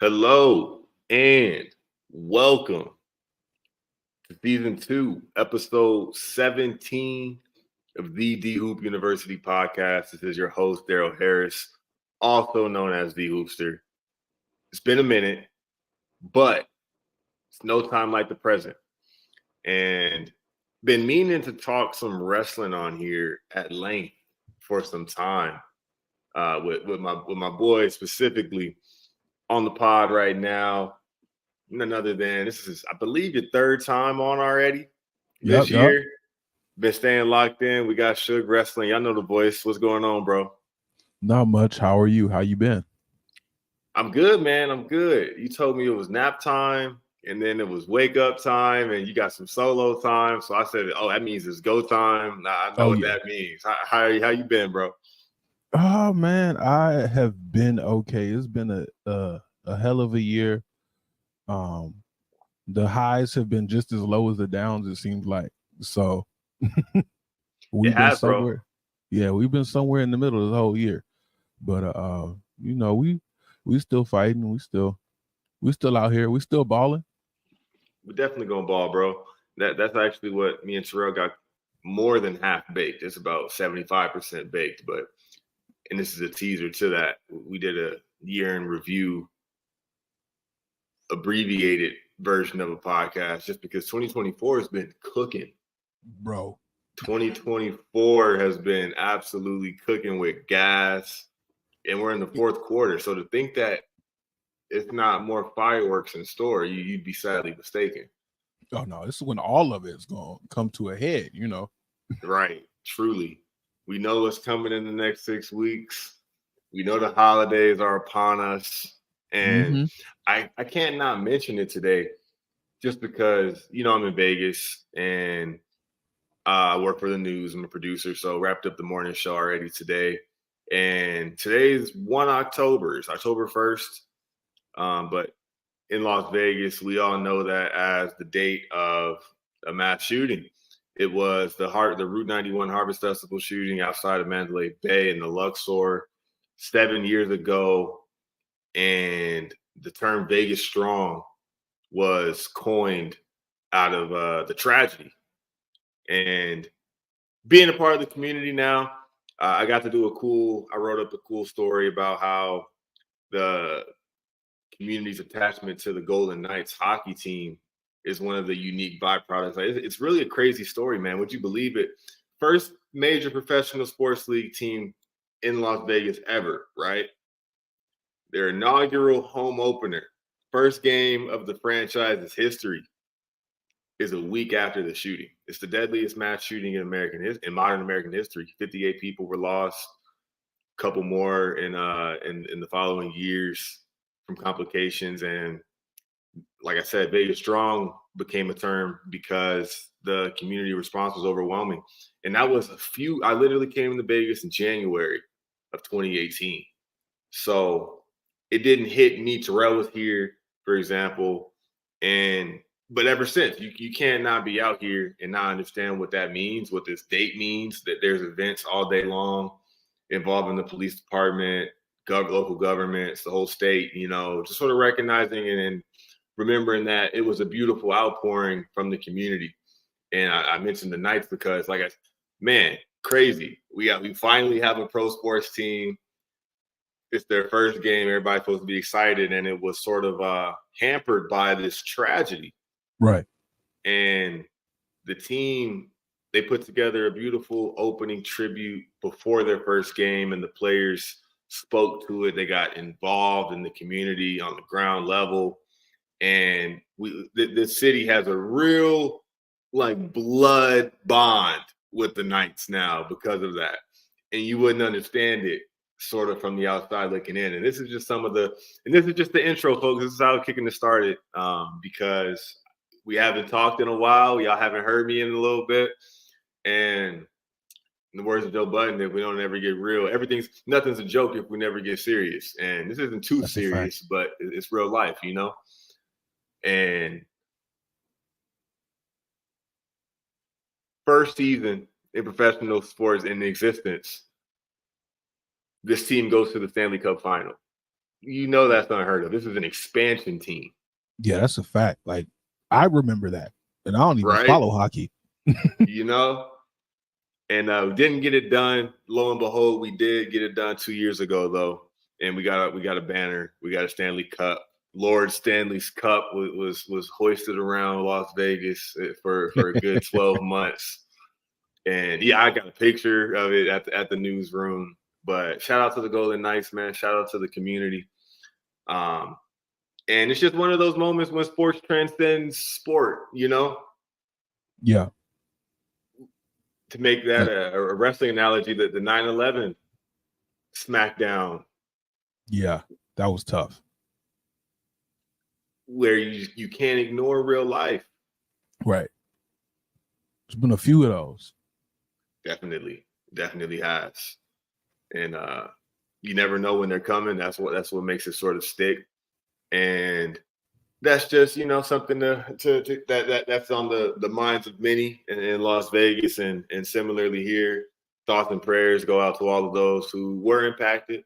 Hello and welcome to season 2, episode 17 of the D Hoop University podcast. This is your host, Daryl Harris, also known as the Hoopster. It's been a minute, but it's no time like the present. And been meaning to talk some wrestling on here at length for some time with my boys specifically on the pod right now. None other than this is, I believe, your third time on already this year. Been staying locked in. We got Suge Wrestling. Y'all know the voice. What's going on, bro? Not much. How are you? How you been? I'm good, man. I'm good. You told me it was nap time, and then it was wake up time, and you got some solo time. So I said, "Oh, that means it's go time." Nah, I know what that means. How you been, bro? Oh man, I have been okay. It's been a hell of a year. The highs have been just as low as the downs, it seems like. So we've been somewhere. Bro. Yeah, we've been somewhere in the middle of the whole year. But we still fighting. We still out here. We still balling. We're definitely gonna ball, bro. That's actually what me and Terrell got more than half baked. It's about 75% baked, and this is a teaser to that. We did a year in review, abbreviated version of a podcast, just because 2024 has been cooking, bro. 2024 has been absolutely cooking with gas, and we're in the fourth quarter. So to think that it's not more fireworks in store, you'd be sadly mistaken. Oh no, this is when all of it's gonna come to a head, you know. Right, truly. We know what's coming in the next 6 weeks. We know the holidays are upon us. And I can't not mention it today just because, I'm in Vegas and I work for the news. I'm a producer, so wrapped up the morning show already today. And today is 1 October. It's October 1st. But in Las Vegas, we all know that as the date of a mass shooting. It was the Route 91 Harvest Festival shooting outside of Mandalay Bay in the Luxor 7 years ago. And the term Vegas Strong was coined out of the tragedy. And being a part of the community now, I got to do I wrote up a cool story about how the community's attachment to the Golden Knights hockey team is one of the unique byproducts. It's really a crazy story, man. Would you believe it? First major professional sports league team in Las Vegas ever, right? Their inaugural home opener, first game of the franchise's history, is a week after the shooting. It's the deadliest mass shooting in modern American history. 58 people were lost, a couple more in the following years from complications. And like I said, Vegas Strong became a term because the community response was overwhelming. And that was I literally came to Vegas in January of 2018. So it didn't hit me. Terrell was here, for example. But ever since, you can't not be out here and not understand what that means, what this date means, that there's events all day long involving the police department, local governments, the whole state, just sort of recognizing and remembering that it was a beautiful outpouring from the community. And I mentioned the Knights because, crazy. We finally have a pro sports team. It's their first game. Everybody's supposed to be excited. And it was sort of hampered by this tragedy. Right. And the team, they put together a beautiful opening tribute before their first game, and the players spoke to it. They got involved in the community on the ground level. And the city has a real blood bond with the Knights now because of that. And you wouldn't understand it sort of from the outside looking in. And this is just this is just the intro, folks. This is how kicking it started because we haven't talked in a while. Y'all haven't heard me in a little bit. And in the words of Joe Budden, if we don't ever get real, nothing's a joke if we never get serious. And this isn't too serious, but it's real life, And first season in professional sports in existence, this team goes to the Stanley Cup final. You know that's unheard of. This is an expansion team. Yeah, that's a fact. Like, I remember that, and I don't even right? follow hockey. You know, and we didn't get it done. Lo and behold, we did get it done 2 years ago, though, and we got a banner. We got a Stanley Cup. Lord Stanley's Cup was hoisted around Las Vegas for a good 12 months. And yeah, I got a picture of it at the newsroom. But shout out to the Golden Knights, man. Shout out to the community. And it's just one of those moments when sports transcends sport, you know? Yeah. To make that a wrestling analogy, that the 9/11 SmackDown. Yeah, that was tough. Where you can't ignore real life. Right. There's been a few of those. Definitely has. And you never know when they're coming. That's what makes it sort of stick. And that's just, you know, something that's on the minds of many in Las Vegas, and similarly here. Thoughts and prayers go out to all of those who were impacted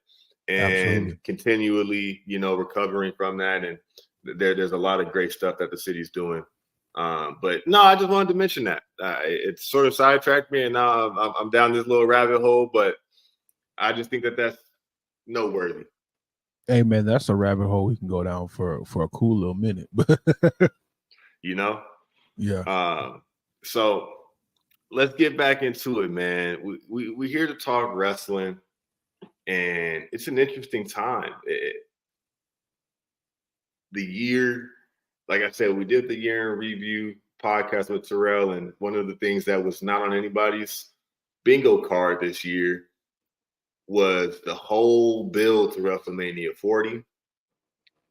and continually, you know, recovering from that. And there's a lot of great stuff that the city's doing. But no, I just wanted to mention that. It sort of sidetracked me, and now I'm down this little rabbit hole. But I just think that's noteworthy. Hey man, that's a rabbit hole we can go down for a cool little minute. You know? Yeah. So let's get back into it, man. We're here to talk wrestling, and it's an interesting time. The year, like I said, we did the year in review podcast with Terrell, and one of the things that was not on anybody's bingo card this year was the whole build to WrestleMania 40.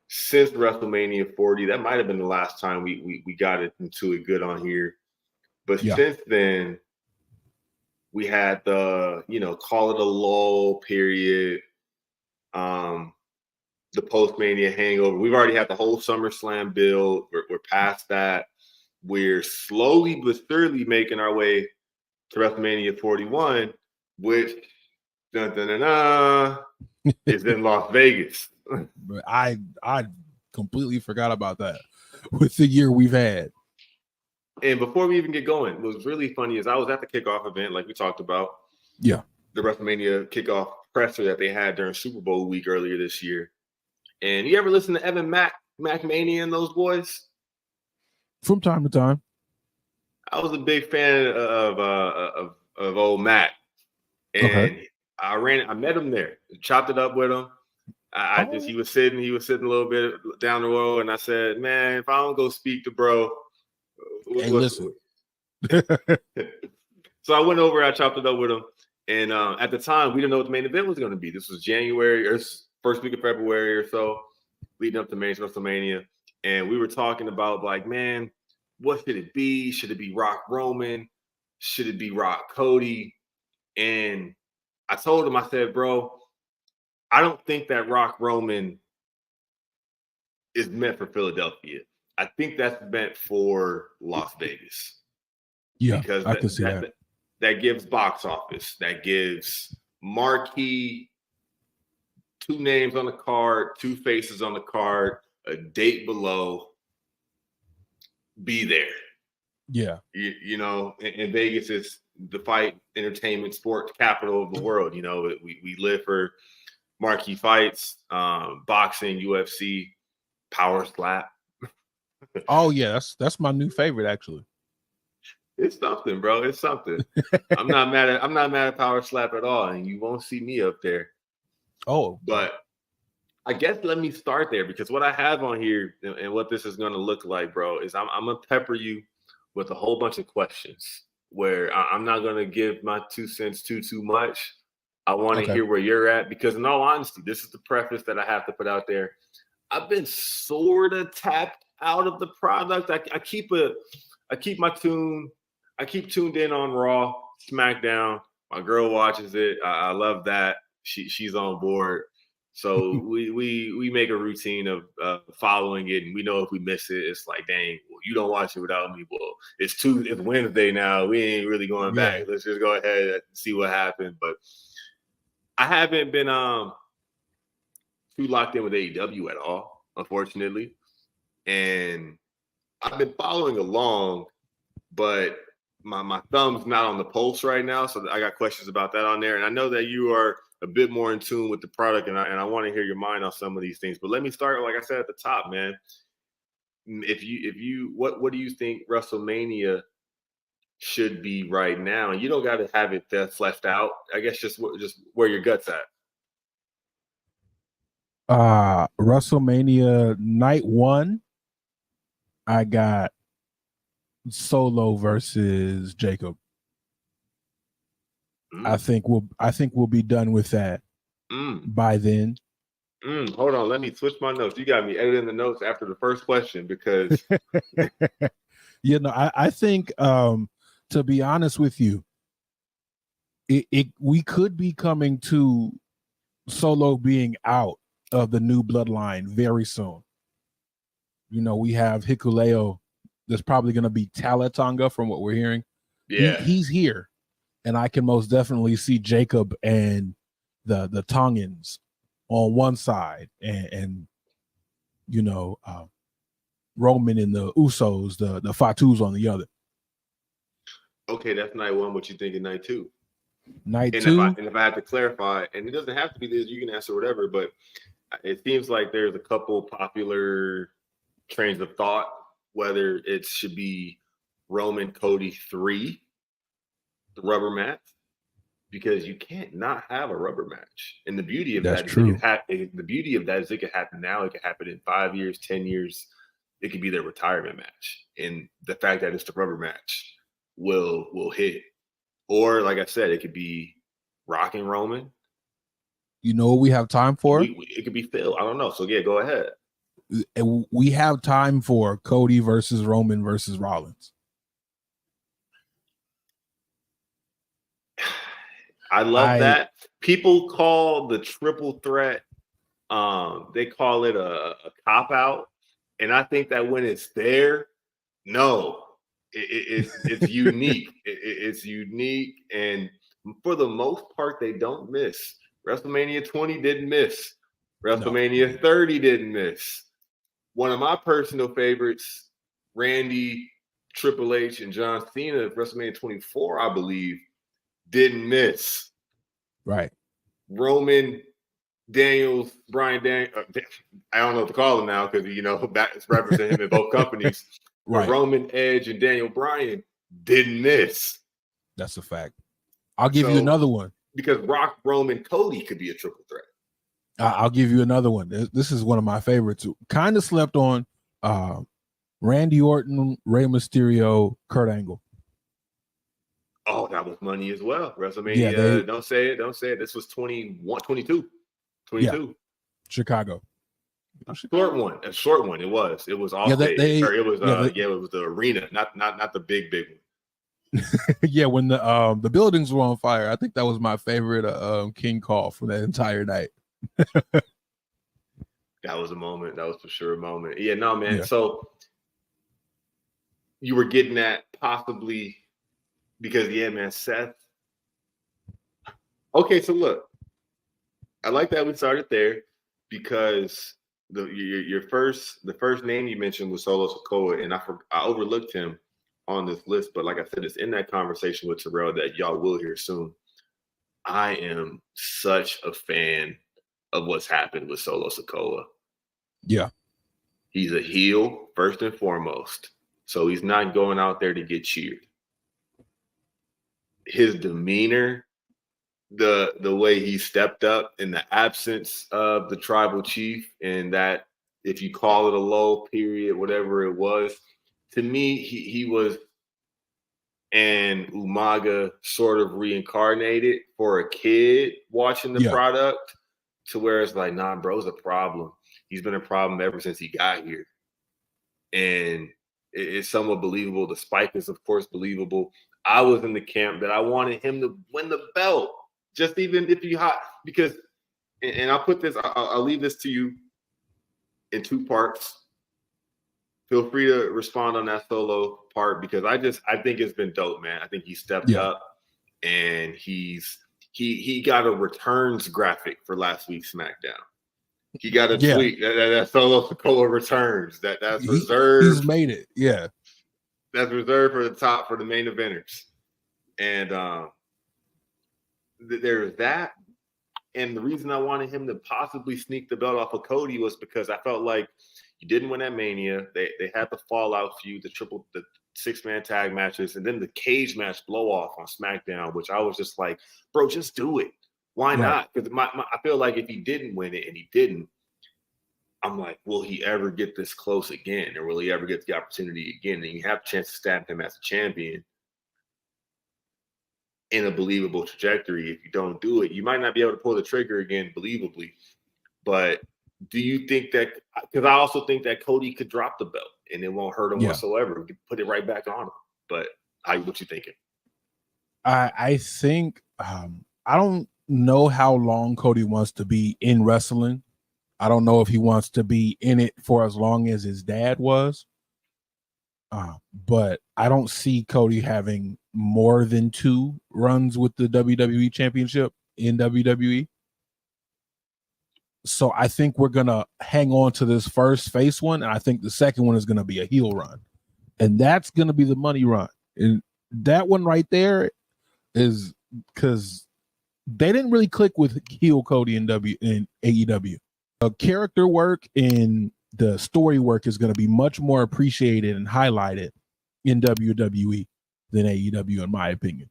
Since WrestleMania 40, that might have been the last time we got into it good on here. But since then, we had the, you know, call it a lull period, the post-Mania hangover. We've already had the whole SummerSlam build. We're past that. We're slowly but surely making our way to WrestleMania 41, which is in Las Vegas. But I completely forgot about that with the year we've had. And before we even get going, what was really funny is I was at the kickoff event, like we talked about. Yeah. The WrestleMania kickoff presser that they had during Super Bowl week earlier this year. And you ever listen to Evan McMania and those boys? From time to time. I was a big fan of old Mac. And I met him there, chopped it up with him. He was sitting a little bit down the road, and I said, man, if I don't go speak to bro, listen. So I went over, I chopped it up with him. And at the time, we didn't know what the main event was going to be. This was January or first week of February or so, leading up to WrestleMania. And we were talking about, like, man, what should it be? Should it be Rock Roman? Should it be Rock Cody? And I told him, I said, bro, I don't think that Rock Roman is meant for Philadelphia. I think that's meant for Las Vegas. Yeah, because I can see that. That gives box office. That gives marquee, 2 names on the card, 2 faces on the card, a date below. Be there. Yeah. You know, and Vegas is the fight, entertainment, sports capital of the world. You know, we live for marquee fights, boxing, UFC, power slap. Oh yeah, that's my new favorite actually. It's something, bro. It's something. I'm not mad at power slap at all, and you won't see me up there. Oh, but I guess let me start there, because what I have on here and what this is going to look like, bro, is I'm gonna pepper you with a whole bunch of questions where I'm not going to give my 2 cents too much. I want to hear where you're at, because in all honesty, this is the preface that I have to put out there. I've been sort of tapped out of the product. I keep tuned in on Raw, SmackDown. My girl watches it. I love that. She's on board. So we make a routine of following it, and we know if we miss it, it's like, dang, well, you don't watch it without me. Well, it's Wednesday now. We ain't really going back. Let's just go ahead and see what happened. But I haven't been too locked in with AEW at all, unfortunately. And I've been following along, but my thumb's not on the pulse right now, so I got questions about that on there. And I know that you are a bit more in tune with the product, and I want to hear your mind on some of these things. But let me start, like I said at the top, man. If you what do you think WrestleMania should be right now? And you don't got to have it fleshed out. I guess just where your gut's at. WrestleMania night 1, I got Solo versus Jacob. I think we'll be done with that by then. Hold on, let me switch my notes. You got me editing the notes after the first question because I think to be honest with you, we could be coming to Solo being out of the new Bloodline very soon. We have Hikuleo. There's probably going to be Talatonga from what we're hearing. Yeah, he's here, and I can most definitely see Jacob and the Tongans on one side, and Roman and the Usos, the Fatus on the other. Okay, that's night 1. What you think of night 2? Night 2. If I had to clarify, and it doesn't have to be this, you can answer whatever, but it seems like there's a couple popular trains of thought, whether it should be Roman Cody 3, the rubber match, because you can't not have a rubber match. And the beauty of that is it could happen now, it could happen in 5 years, 10 years, it could be their retirement match. And the fact that it's the rubber match will hit. Or like I said, it could be Rock and Roman. You know what we have time for? It could be Phil. I don't know. So yeah, go ahead. We have time for Cody versus Roman versus Rollins. I love that. People call the triple threat, they call it a cop-out. And I think that when it's there, no, it's unique. It's unique. And for the most part, they don't miss. WrestleMania 20 didn't miss. WrestleMania 30 didn't miss. One of my personal favorites, Randy, Triple H, and John Cena at WrestleMania 24, I believe, didn't miss. Right. Roman, Daniels, Brian Daniels, I don't know what to call him now because, it's representing him in both companies. Right. Roman, Edge, and Daniel Bryan didn't miss. That's a fact. I'll give you another one. Because Rock, Roman, Cody could be a triple threat. I'll give you another one. This is one of my favorites. Kind of slept on. Randy Orton, Rey Mysterio, Kurt Angle. Oh, that was money as well. WrestleMania. Don't say it. This was 22. Yeah. Chicago. A short one. It was all day. It was the arena, not the big one. Yeah, when the buildings were on fire, I think that was my favorite King call for that entire night. That was a moment. That was for sure a moment. Yeah, no, man. Yeah. So you were getting at possibly because, yeah, man, Seth. Okay, so look, I like that we started there because the first name you mentioned was Solo Sikoa, and I overlooked him on this list, but like I said, it's in that conversation with Terrell that y'all will hear soon. I am such a fan of what's happened with Solo Sikoa. Yeah. He's a heel, first and foremost. So he's not going out there to get cheered. His demeanor, the way he stepped up in the absence of the tribal chief, and that if you call it a lull period, whatever it was, to me, he was an Umaga sort of reincarnated for a kid watching the product, to where it's like, nah, bro's a problem. He's been a problem ever since he got here. And it's somewhat believable. The spike is, of course, believable. I was in the camp that I wanted him to win the belt. Just even if you hot, because, and I'll put this, I'll leave this to you in two parts. Feel free to respond on that Solo part, because I think it's been dope, man. I think he stepped up, and he got a returns graphic for last week's SmackDown. He got a tweet that Solo Sikoa returns. That's reserved. He's made it. Yeah. That's reserved for the main eventers. And there's that. And the reason I wanted him to possibly sneak the belt off of Cody was because I felt like you didn't win at Mania. They had the Fallout feud, the 6-man tag matches, and then the cage match blow off on SmackDown, which I was just like, bro, just do it. Why not? Because I feel like if he didn't win it and he didn't, I'm like, will he ever get this close again? Or will he ever get the opportunity again? And you have a chance to stamp him as a champion in a believable trajectory. If you don't do it, you might not be able to pull the trigger again believably. But do you think that, because I also think that Cody could drop the belt and it won't hurt him whatsoever. We could put it right back on him. But what you thinking? I think I don't know how long Cody wants to be in wrestling. I don't know if he wants to be in it for as long as his dad was. But I don't see Cody having more than 2 runs with the WWE Championship in WWE. So I think we're going to hang on to this first face one. And I think the second one is going to be a heel run. And that's going to be the money run. And that one right there is because they didn't really click with heel Cody in AEW. Character work and the story work is going to be much more appreciated and highlighted in WWE than AEW, in my opinion.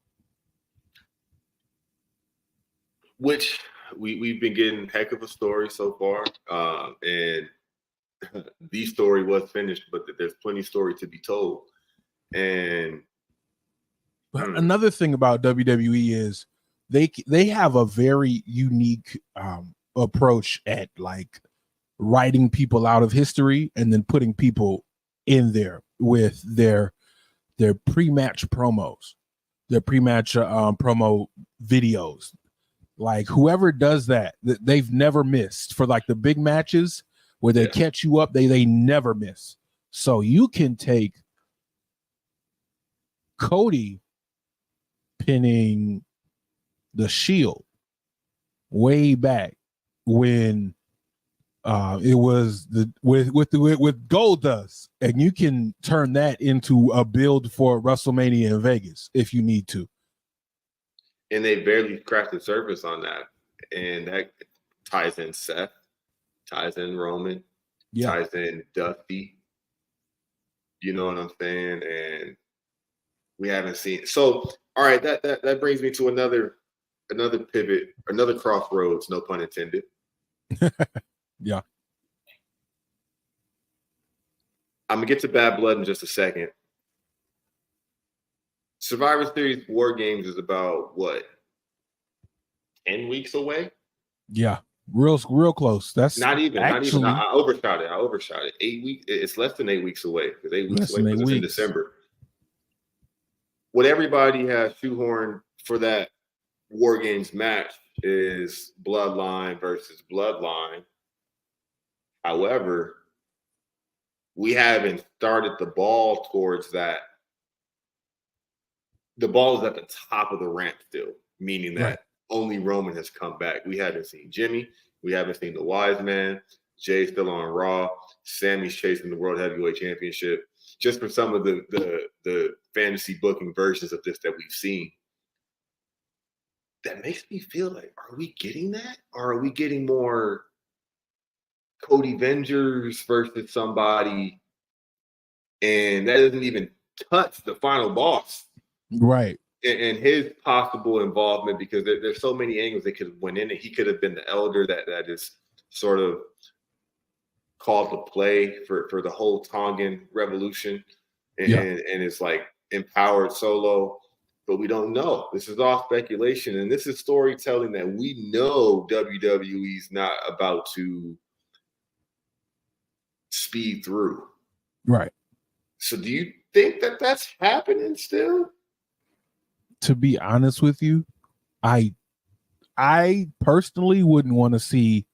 Which we've been getting heck of a story so far. And the story was finished, but there's plenty of story to be told. And another thing about WWE is they have a very unique approach at like writing people out of history and then putting people in there with their pre-match promos, their pre-match promo videos. Like whoever does that, they've never missed for like the big matches where they catch you up. They never miss. So you can take Cody pinning the Shield way back when it was with Goldust, and you can turn that into a build for WrestleMania in Vegas if you need to. And they barely scratched the surface on that, and that ties in Seth, ties in Roman, ties in Dusty. You know what I'm saying? And we haven't seen. So, all right, that brings me to another pivot, another crossroads. No pun intended. Yeah. I'm going to get to Bad Blood in just a second. Survivor Series War Games is about, what, 10 weeks away? Yeah, real close. That's not even. I overshot it. 8 weeks. It's less than 8 weeks away, because 8 weeks away because it's in December. What everybody has shoehorned for that War Games match is Bloodline versus Bloodline. However, we haven't started the ball towards that. The ball is at the top of the ramp still, meaning that only Roman has come back. We haven't seen Jimmy. We haven't seen the Wise Man. Jay's still on Raw. Sammy's chasing the World Heavyweight Championship. Just for some of the fantasy booking versions of this that we've seen. That makes me feel like, are we getting that? Or are we getting more Cody Vengers versus somebody, and that doesn't even touch the final boss, right? And his possible involvement, because there's so many angles that could have went in it. He could have been the elder that is sort of called to play for the whole Tongan revolution, and it's like empowered Solo, but we don't know. This is all speculation, and this is storytelling that we know WWE's not about to speed through. Right. So do you think that that's happening still? To be honest with you, I personally wouldn't want to see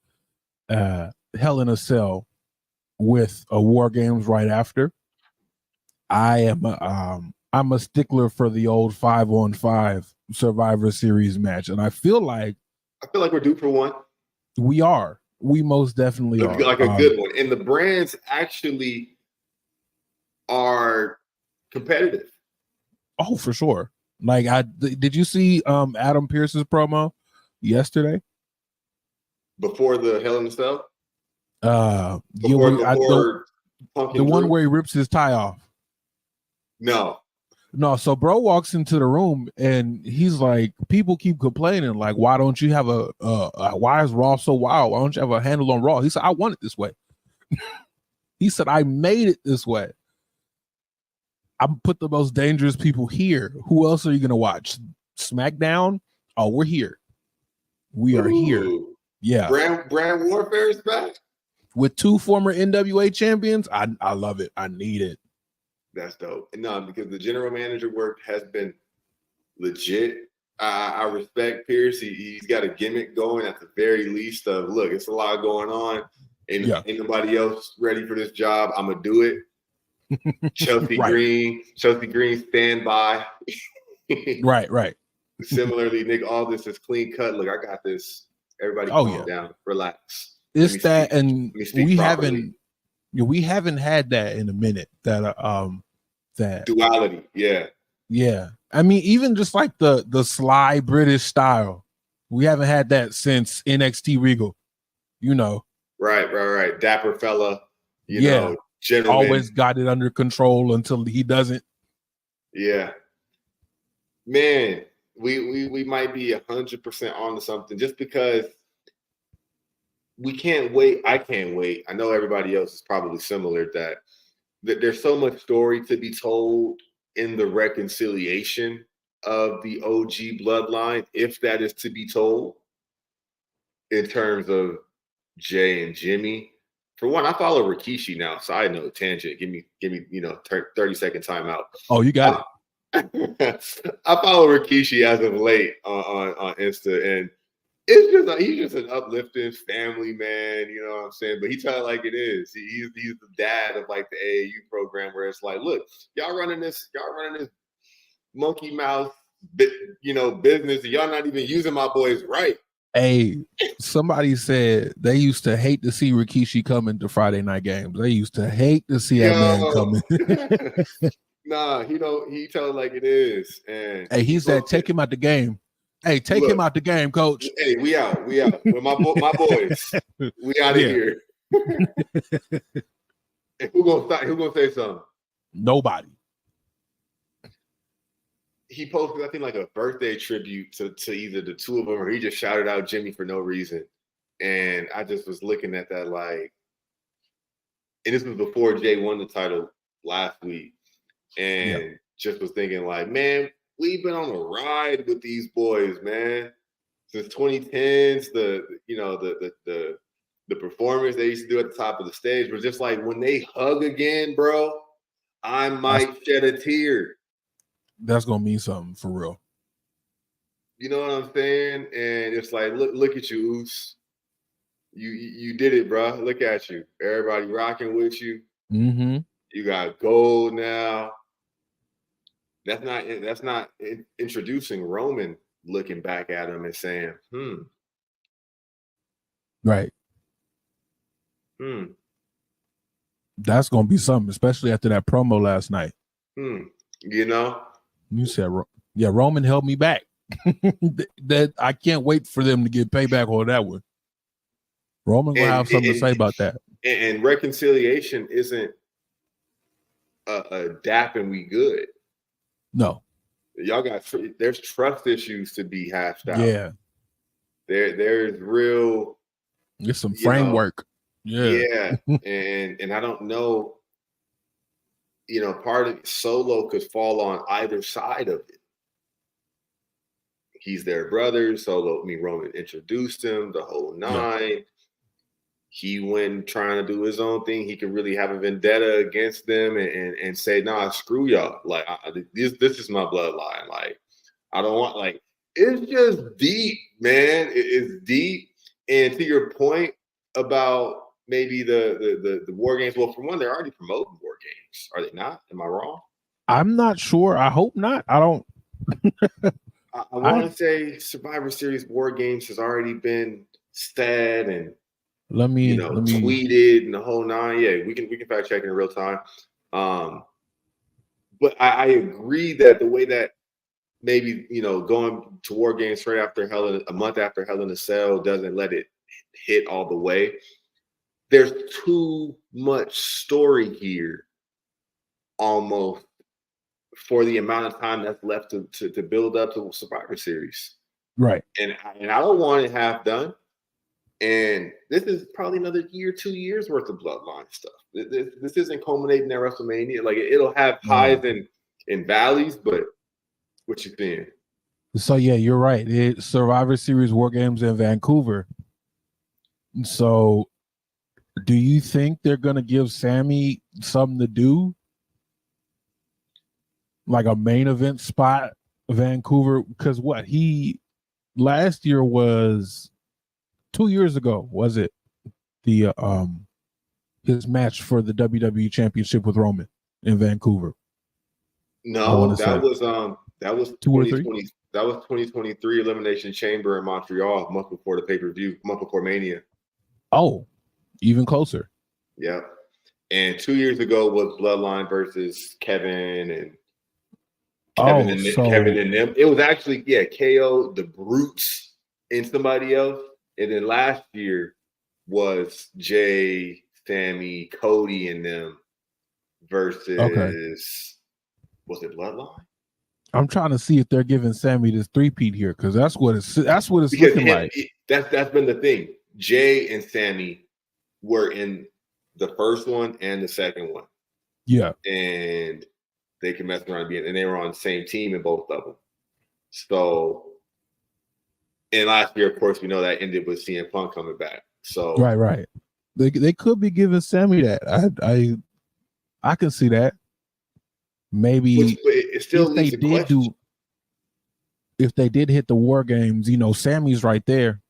Hell in a Cell with a War Games right after. I'm a stickler for the old 5-on-5 Survivor Series match, and I feel like we're due for one. We are. We most definitely are. Like a good one. And the brands actually are competitive. Oh, for sure. Like, did you see Adam Pearce's promo yesterday? Before the Hell in a Cell? The Punk one where he rips his tie off. No. So bro walks into the room and he's like, people keep complaining, like, why don't you have why is Raw so wild? Why don't you have a handle on Raw? He said, I want it this way. He said, I made it this way. I'm put the most dangerous people here. Who else are you gonna watch? SmackDown? Oh, we're here. We are here. Yeah. Brand Warfare is back. With 2 former NWA champions. I love it. I need it. That's dope. No, because the general manager work has been legit. I respect Pierce. He's got a gimmick going at the very least of, look, it's a lot going on. Ain't nobody else ready for this job. I'm going to do it. Chelsea Green, stand by. Right. Similarly, Nick Aldis is clean cut. Look, I got this. Everybody calm down. Relax. It's that, and we haven't had that in a minute. That duality, yeah. I mean, even just like the sly British style, we haven't had that since NXT Regal. Right. Dapper fella, you know, gentleman. Always got it under control until he doesn't. Yeah, man, we might be 100% on to something just because. We can't wait. I can't wait. I know everybody else is probably similar that there's so much story to be told in the reconciliation of the OG bloodline, if that is to be told, in terms of Jay and Jimmy. For one, I follow Rikishi now. Side note, tangent. Give me 30-second timeout. Oh, you got it. I follow Rikishi as of late on Insta, and he's just an uplifting family man, you know what I'm saying? But he tell it like it is. He's the dad of like the AAU program where it's like, look, y'all running this monkey mouth, business, and y'all not even using my boys right. Hey, somebody said they used to hate to see Rikishi coming to Friday night games. They used to hate to see that man coming. Nah, he tell it like it is. And hey, he said, take him out the game. Hey, take him out the game, coach. Hey, we out. With my boys. We out of here. And who gonna say something? Nobody. He posted, I think, like a birthday tribute to either the two of them, or he just shouted out Jimmy for no reason. And I just was looking at that like, and this was before Jay won the title last week, and just was thinking like, man, we've been on a ride with these boys, man, since 2010s. The performance they used to do at the top of the stage was just like, when they hug again, bro, I might shed a tear. That's gonna mean something for real. You know what I'm saying? And it's like, look at you, Oos. You did it, bro. Look at you. Everybody rocking with you. Mm-hmm. You got gold now. That's not introducing Roman looking back at him and saying, Right. That's gonna be something, especially after that promo last night. You said, Roman held me back. That I can't wait for them to get payback on that one. Roman will have something to say about that. And reconciliation isn't a dap and we good. No. Y'all there's trust issues to be hashed out. Yeah. There's real. There's some framework. Yeah. And I don't know, part of Solo could fall on either side of it. He's their brother. Roman introduced him, the whole nine. Yeah. He went trying to do his own thing. He could really have a vendetta against them and say, nah, screw y'all. Like, this is my bloodline. Like, I don't want, like, it's just deep, man. It's deep. And to your point about maybe the war games, well, for one, they're already promoting war games. Are they not? Am I wrong? I'm not sure. I hope not. I don't. I want to say Survivor Series War Games has already been said, and Let me tweeted and the whole nine. Yeah, we can fact check in real time. But I agree that the way that maybe going to War Games straight after a month after Hell in a Cell doesn't let it hit all the way. There's too much story here, almost, for the amount of time that's left to build up to Survivor Series. Right. And I don't want it half done. And this is probably another year, 2 years worth of Bloodline stuff. This isn't culminating at WrestleMania. Like, it'll have highs and valleys, but what you think? So yeah, you're right. It's Survivor Series War Games in Vancouver. So do you think they're gonna give Sammy something to do? Like a main event spot, Vancouver? Because he last year was 2 years ago, was it? The his match for the WWE Championship with Roman in Vancouver. No, that was 2020. That was 2023 Elimination Chamber in Montreal, a month before the pay-per-view, month before Mania. Oh, even closer. Yeah. And 2 years ago was Bloodline versus Kevin and them. It was actually, KO, the Brutes, and somebody else. And then last year was Jay, Sammy, Cody, and them versus was it Bloodline? I'm trying to see if they're giving Sammy this three-peat here, because that's what it's looking like. That's been the thing. Jay and Sammy were in the first one and the second one. Yeah. And they can mess around and they were on the same team in both of them. So, and last year, of course, we know that ended with CM Punk coming back. So right. They could be giving Sammy that. I can see that. Maybe it still leaves a question. If they did hit the War Games, Sammy's right there.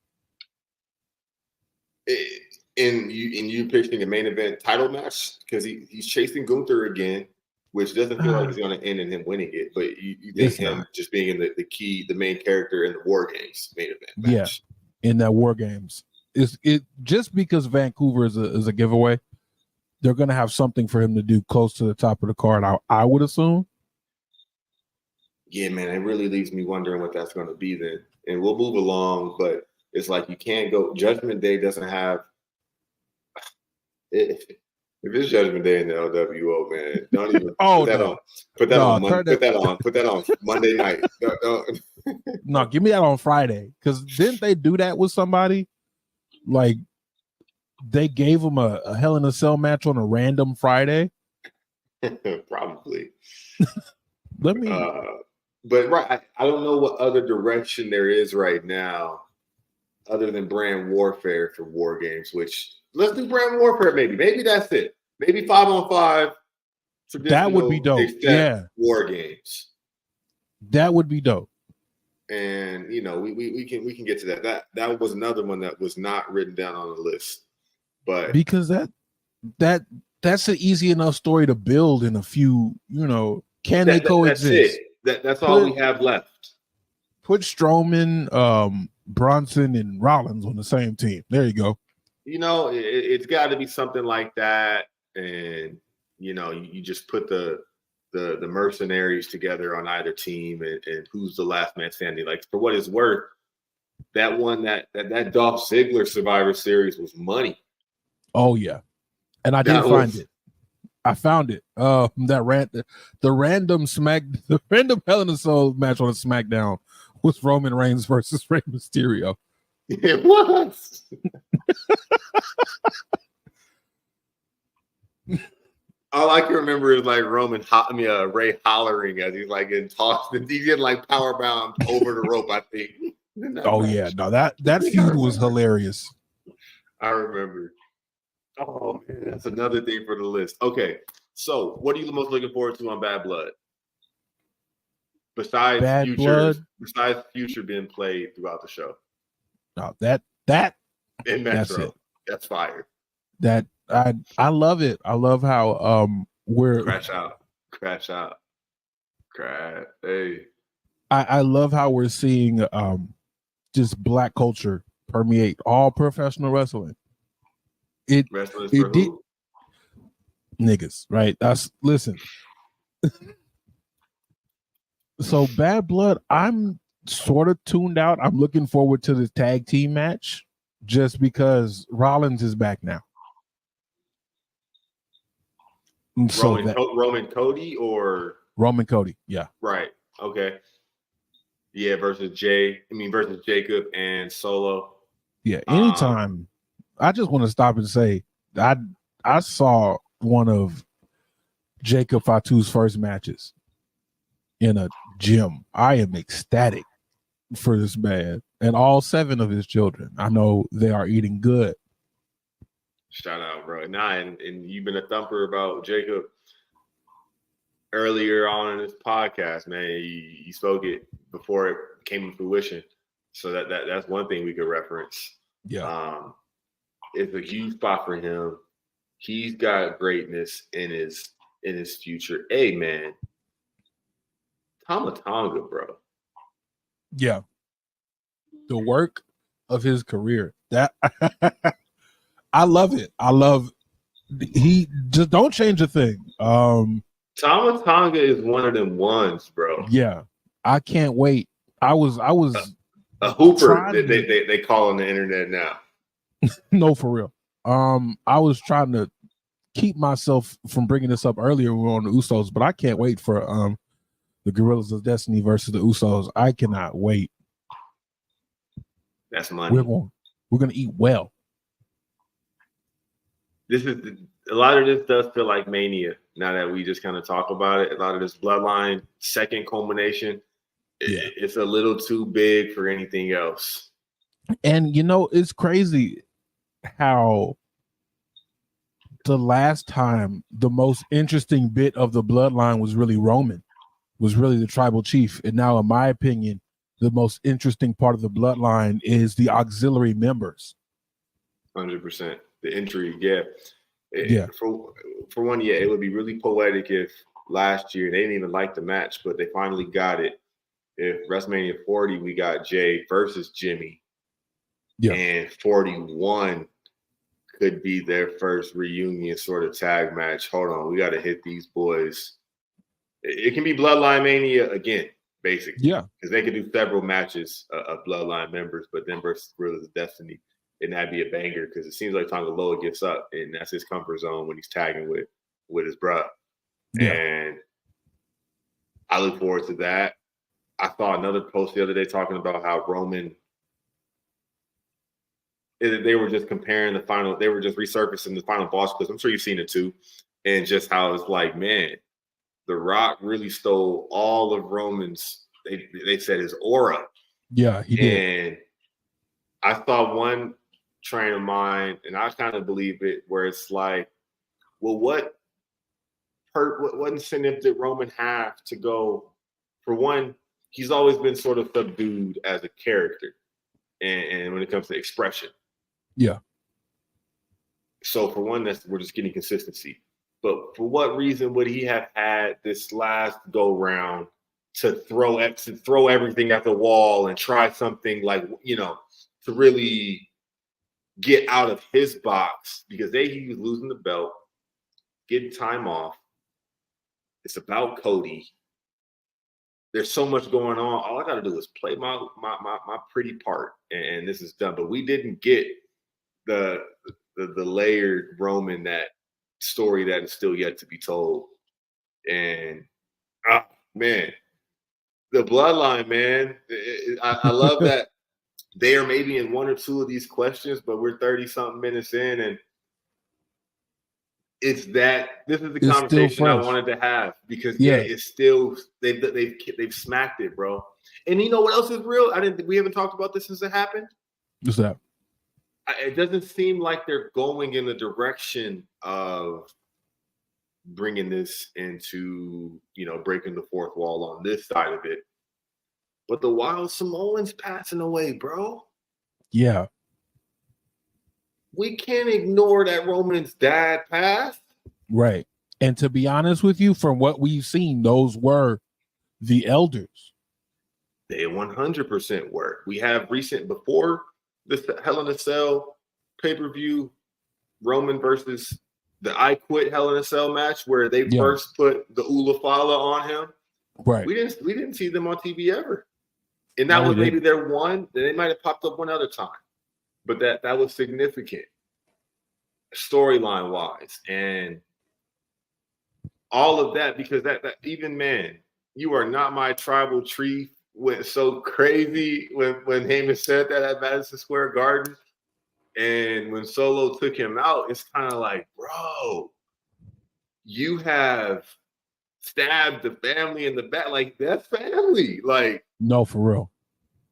And you picturing a main event title match, because he's chasing Gunther again, which doesn't feel like it's going to end in him winning it. But you think him just being in the main character in the War Games main event match. Yeah, in that War Games. It just because Vancouver is a giveaway, they're going to have something for him to do close to the top of the card, I would assume. Yeah, man, it really leaves me wondering what that's going to be then. And we'll move along, but it's like you can't go. Judgment Day doesn't have. If it's Judgment Day in the LWO, man, don't even put that on Monday night. No, give me that on Friday, because didn't they do that with somebody? Like, they gave him a Hell in a Cell match on a random Friday. Probably. But right, I don't know what other direction there is right now, other than brand warfare for War Games. Which, let's do brand warfare. Maybe that's it. Maybe 5-on-5. That would be dope. Yeah, War Games. That would be dope. And we can get to that. That was another one that was not written down on the list. But because that's an easy enough story to build in a few, can they coexist? That's all we have left. Put Strowman, Bronson, and Rollins on the same team. There you go. It's got to be something like that, and you just put the mercenaries together on either team, and who's the last man standing. Like, for what it's worth, that one that Dolph Ziggler Survivor Series was money. Oh yeah, and I did find it. I found it. The random Hell in a Cell match on a SmackDown was Roman Reigns versus Rey Mysterio. It was. All I can remember is like Ray hollering as he's like getting tossed. He's getting like power bound over the rope, I think. That feud was hilarious. I remember. Oh man, that's another thing for the list. Okay, so what are you most looking forward to on Bad Blood? Besides Future being played throughout the show. No, that in Metro. That's fire. That I love it. I love how we're crash out. Hey. I love how we're seeing just Black culture permeate all professional wrestling. It Wrestlers it for did who? niggas, right? Listen. So Bad Blood, I'm sort of tuned out. I'm looking forward to the tag team match just because Rollins is back now. And so Roman Cody or Roman Cody, yeah. Right. Okay. Yeah, versus Jacob and Solo. Yeah, anytime. I just want to stop and say I saw one of Jacob Fatu's first matches in a gym. I am ecstatic for this man and all 7 of his children. I know they are eating good. Shout out, bro. Nah, and you've been a thumper about Jacob earlier on in this podcast, man. You spoke it before it came to fruition. So that's one thing we could reference. Yeah. It's a huge spot for him. He's got greatness in his future. Hey, man. Tama Tonga, bro. Yeah. The work of his career. That I love it. He just don't change a thing. Tama Tonga is one of them ones, bro. Yeah. I can't wait. I was a hooper they call on the internet now. No, for real. I was trying to keep myself from bringing this up earlier when we were on the Usos, but I can't wait for the Guerrillas of Destiny versus the Usos. I cannot wait. That's money. We're gonna eat well. A lot of this does feel like Mania. Now that we just kind of talk about it, a lot of this Bloodline second culmination, it's a little too big for anything else. And it's crazy how the last time the most interesting bit of the Bloodline was really Roman, was really the tribal chief. And now, in my opinion, the most interesting part of the Bloodline is the auxiliary members. 100%. The intrigue, yeah. For one, it would be really poetic if last year they didn't even like the match, but they finally got it. If WrestleMania 40, we got Jay versus Jimmy. Yeah. And 41 could be their first reunion sort of tag match. Hold on, we got to hit these boys. It can be Bloodline Mania again, basically. Yeah. Because they could do several matches of Bloodline members, but then versus Guerrillas of Destiny, and that'd be a banger because it seems like Tonga Loa gets up, and that's his comfort zone when he's tagging with his bruh. Yeah. And I look forward to that. I saw another post the other day talking about how Roman, they were just comparing they were just resurfacing the final boss clips. I'm sure you've seen it too. And just how it's like, man, The Rock really stole all of Roman's, they said his aura. Yeah, he did. And I saw one train of mine, and I kind of believe it, where it's like, well, what incentive did Roman have to go? For one, he's always been sort of subdued as a character, and when it comes to expression. Yeah. So for one, we're just getting consistency. But for what reason would he have had this last go round to throw everything at the wall and try something like, to really get out of his box? Because he was losing the belt, getting time off. It's about Cody. There's so much going on. All I got to do is play my pretty part, and this is done. But we didn't get the layered Roman, that story that is still yet to be told. And man, the Bloodline, man. I love that they are maybe in one or two of these questions, but we're 30-something minutes in, and this is the conversation I wanted to have, because it's still they've smacked it, bro. And you know what else is real? We haven't talked about this since it happened. What's that? It doesn't seem like they're going in the direction of bringing this into, breaking the fourth wall on this side of it. But the Wild Samoans passing away, bro. Yeah. We can't ignore that Roman's dad passed. Right. And to be honest with you, from what we've seen, those were the elders. They 100% were. We have before the Hell in a Cell pay-per-view, Roman versus the I Quit Hell in a Cell match where they first put the Ula Fala on him. Right. We didn't see them on TV ever. And that was maybe their one. They might have popped up one other time. But that was significant storyline wise. And all of that, because that even, man, you are not my tribal tree went so crazy when Heyman said that at Madison Square Garden. And when Solo took him out, it's kind of like, bro, you have stabbed the family in the back. Like, that's family. Like, no, for real.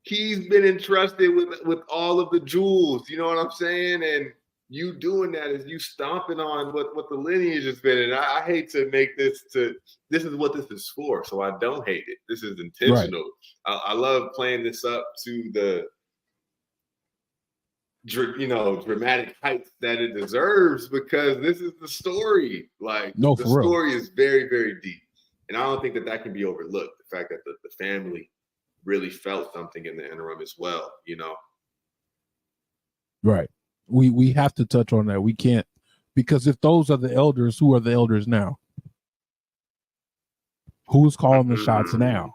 He's been entrusted with all of the jewels. You know what I'm saying? And you doing that is you stomping on what the lineage has been. And I hate to make this is what this is for. So I don't hate it. This is intentional. Right. I love playing this up to the dramatic heights that it deserves, because this is the story. Like, the story is very, very deep. And I don't think that can be overlooked. The fact that the family really felt something in the interim as well, Right. We have to touch on that. We can't, because if those are the elders, who are the elders now? Who's calling the shots now?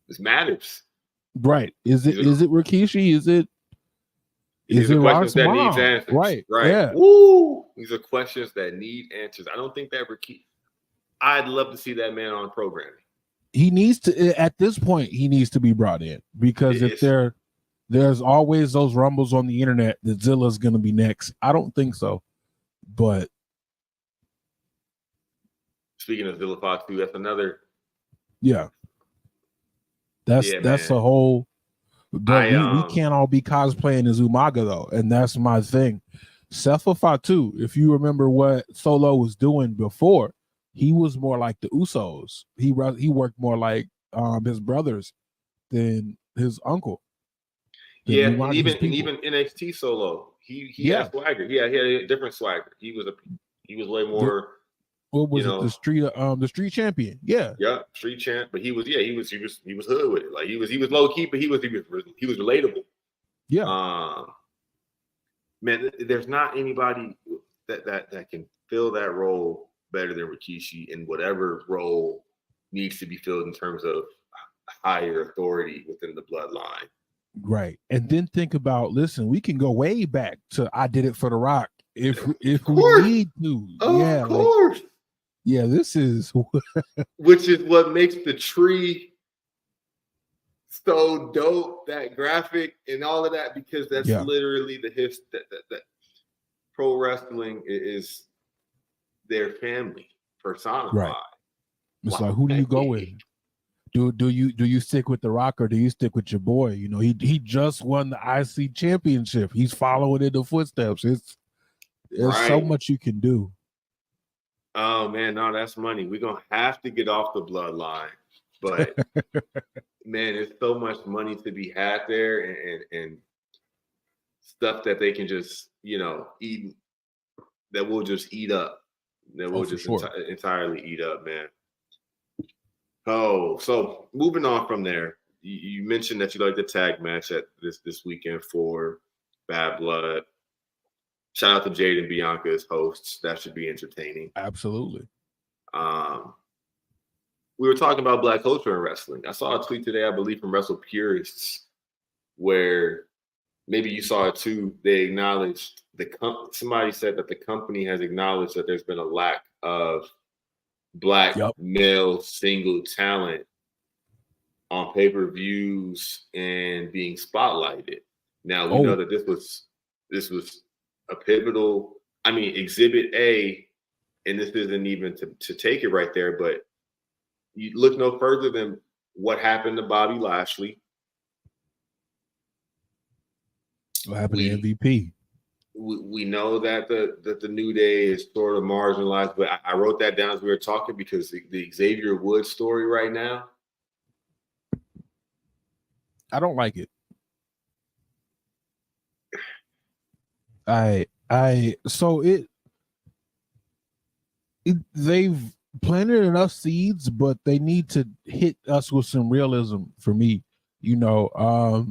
This matters. Right. Is it Rikishi? Is it questions that needs answers? Right. Yeah. Woo! These are questions that need answers. I don't think that Rikishi. I'd love to see that man on programming. He needs to, at this point, he needs to be brought in, because there's always those rumbles on the internet that Zilla's going to be next. I don't think so, but speaking of Zilla Fox 2, that's another. Yeah. That's a whole. We can't all be cosplaying as Umaga though, and that's my thing. Sefa Fatu, if you remember what Solo was doing before, he was more like the Usos. He worked more like his brothers than his uncle. Yeah, and even NXT Solo, he had swagger. Yeah, he had a different swagger. He was way more. What was it? The street champion. Yeah, street champ. But he was hood with it. Like he was low key, but he was relatable. Yeah. Man, there's not anybody that can fill that role better than Rikishi in whatever role needs to be filled in terms of higher authority within the bloodline. Right. And then think about, listen, we can go way back to I Did It for the Rock if we need to. Of course. This is which is what makes the tree so dope, that graphic and all of that, because that's literally the history that pro wrestling is their family personified. Right. It's like, who do you go with? Do you stick with The Rock, or do you stick with your boy? He just won the IC championship. He's following in the footsteps. There's so much you can do. Oh man, no, that's money. We're gonna have to get off the bloodline, but man, there's so much money to be had there, and stuff that they can just eat, that we'll just eat up, that we'll just entirely eat up, man. Oh, so moving on from there, you mentioned that you like the tag match at this weekend for Bad Blood. Shout out to Jade and Bianca as hosts. That should be entertaining. Absolutely. We were talking about Black culture in wrestling. I saw a tweet today, I believe, from Wrestle Purists, where maybe you saw it too. They acknowledged somebody said that the company has acknowledged that there's been a lack of Black male single talent on pay-per-views and being spotlighted. Now we know that this was a pivotal, Exhibit A, and this isn't even to take it right there, but you look no further than what happened to Bobby Lashley. What happened to MVP? We know that the New Day is sort of marginalized, but I wrote that down as we were talking, because the Xavier Woods story right now, I don't like it. They've planted enough seeds, but they need to hit us with some realism for me. You know,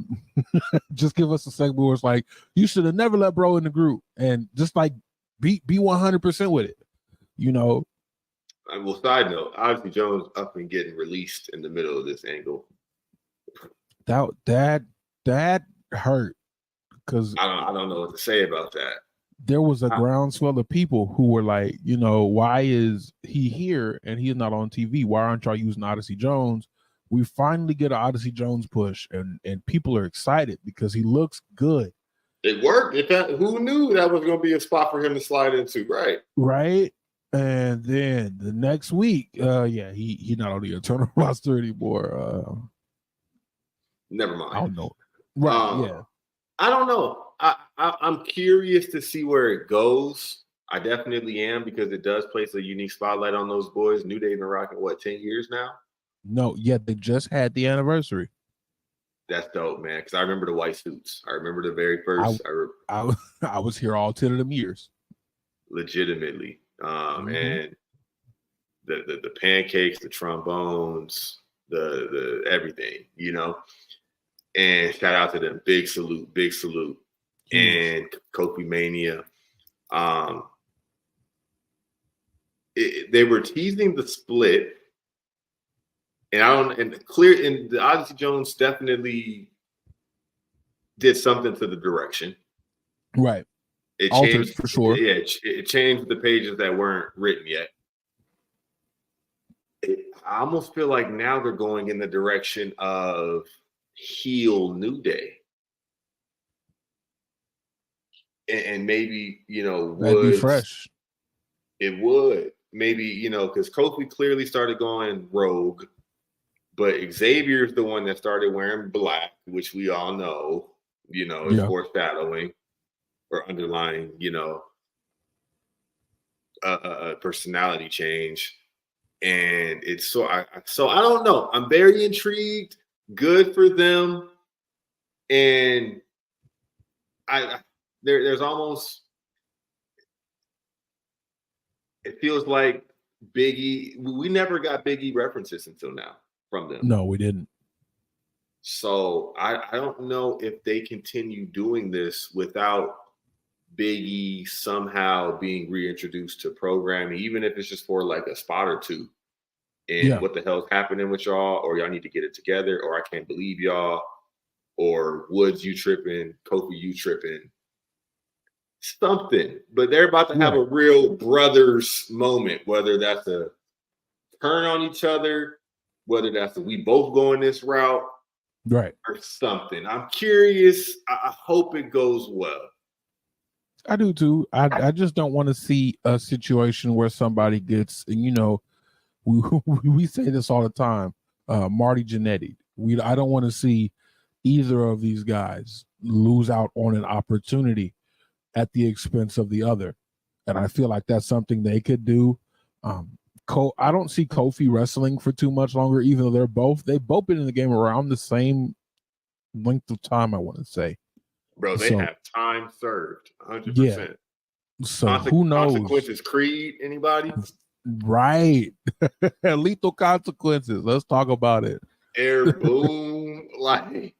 just give us a segment where it's like, you should have never let bro in the group, and just like be 100% with it. You know. Well, side note, Odyssey Jones up and getting released in the middle of this angle. That hurt, because I don't know what to say about that. There was a groundswell of people who were like, you know, why is he here and he's not on TV? Why aren't y'all using Odyssey Jones? We finally get an Odyssey Jones push, and people are excited because he looks good. It worked. Who knew that was going to be a spot for him to slide into? Right. And then the next week, he not on the internal roster anymore. Never mind. I don't know. Right? Yeah. I don't know. I'm curious to see where it goes. I definitely am, because it does place a unique spotlight on those boys. New Day been rocking 10 years now? No, they just had the anniversary. That's dope, man. Because I remember the white suits. I remember the very first. I was here all 10 of them years. Legitimately. And the pancakes, the trombones, the everything, you know. And shout out to them. Big salute. And Kofi Mania. They were teasing the split. And the Odyssey Jones definitely did something to the direction. Right. It altered changed for sure. Yeah, it changed the pages that weren't written yet. I almost feel like now they're going in the direction of heel New Day. And maybe, you know, that'd be fresh. It would. Maybe, you know, because Kofi clearly started going rogue, but Xavier's the one that started wearing black, which we all know, you know, is foreshadowing or underlying, you know, a personality change. And it's so I don't know. I'm very intrigued. Good for them. And there's almost, it feels like Biggie. We never got Biggie references until now from them. No, we didn't. So I don't know if they continue doing this without Biggie somehow being reintroduced to programming, even if it's just for like a spot or two. And what the hell's happening with y'all? Or y'all need to get it together, or I can't believe y'all, or Woods, you tripping, Kofi, you tripping. Something. But they're about to have a real brothers moment, whether that's a turn on each other, whether that's we both going this route, right, or something. I'm curious. I hope it goes well. I do too. I just don't want to see a situation where somebody gets, and you know, we say this all the time, Marty Jannetty. I don't want to see either of these guys lose out on an opportunity at the expense of the other. And I feel like that's something they could do. I don't see Kofi wrestling for too much longer, even though they've both been in the game around the same length of time, I want to say. Bro, they have time served, 100%. Yeah. So who knows? Consequences Creed, anybody? Right. Lethal Consequences. Let's talk about it. Air Boom. Like,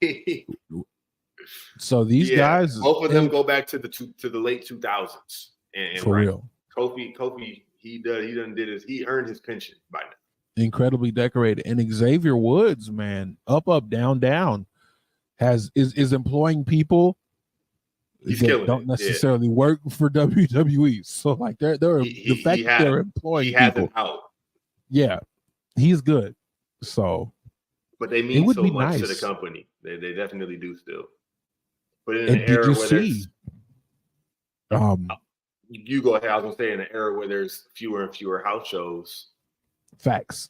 so these guys, both of them go back to the late 2000s. And for real. Kofi, he earned his pension by now. Incredibly decorated. And Xavier Woods, man, up, down, down, is employing people that don't necessarily work for WWE. So like they're the fact that they're employing people out. Yeah, he's good. So, but they mean so much to the company. They definitely do still. But in an era where there's you go ahead. I was gonna say in an era where there's fewer and fewer house shows. Facts.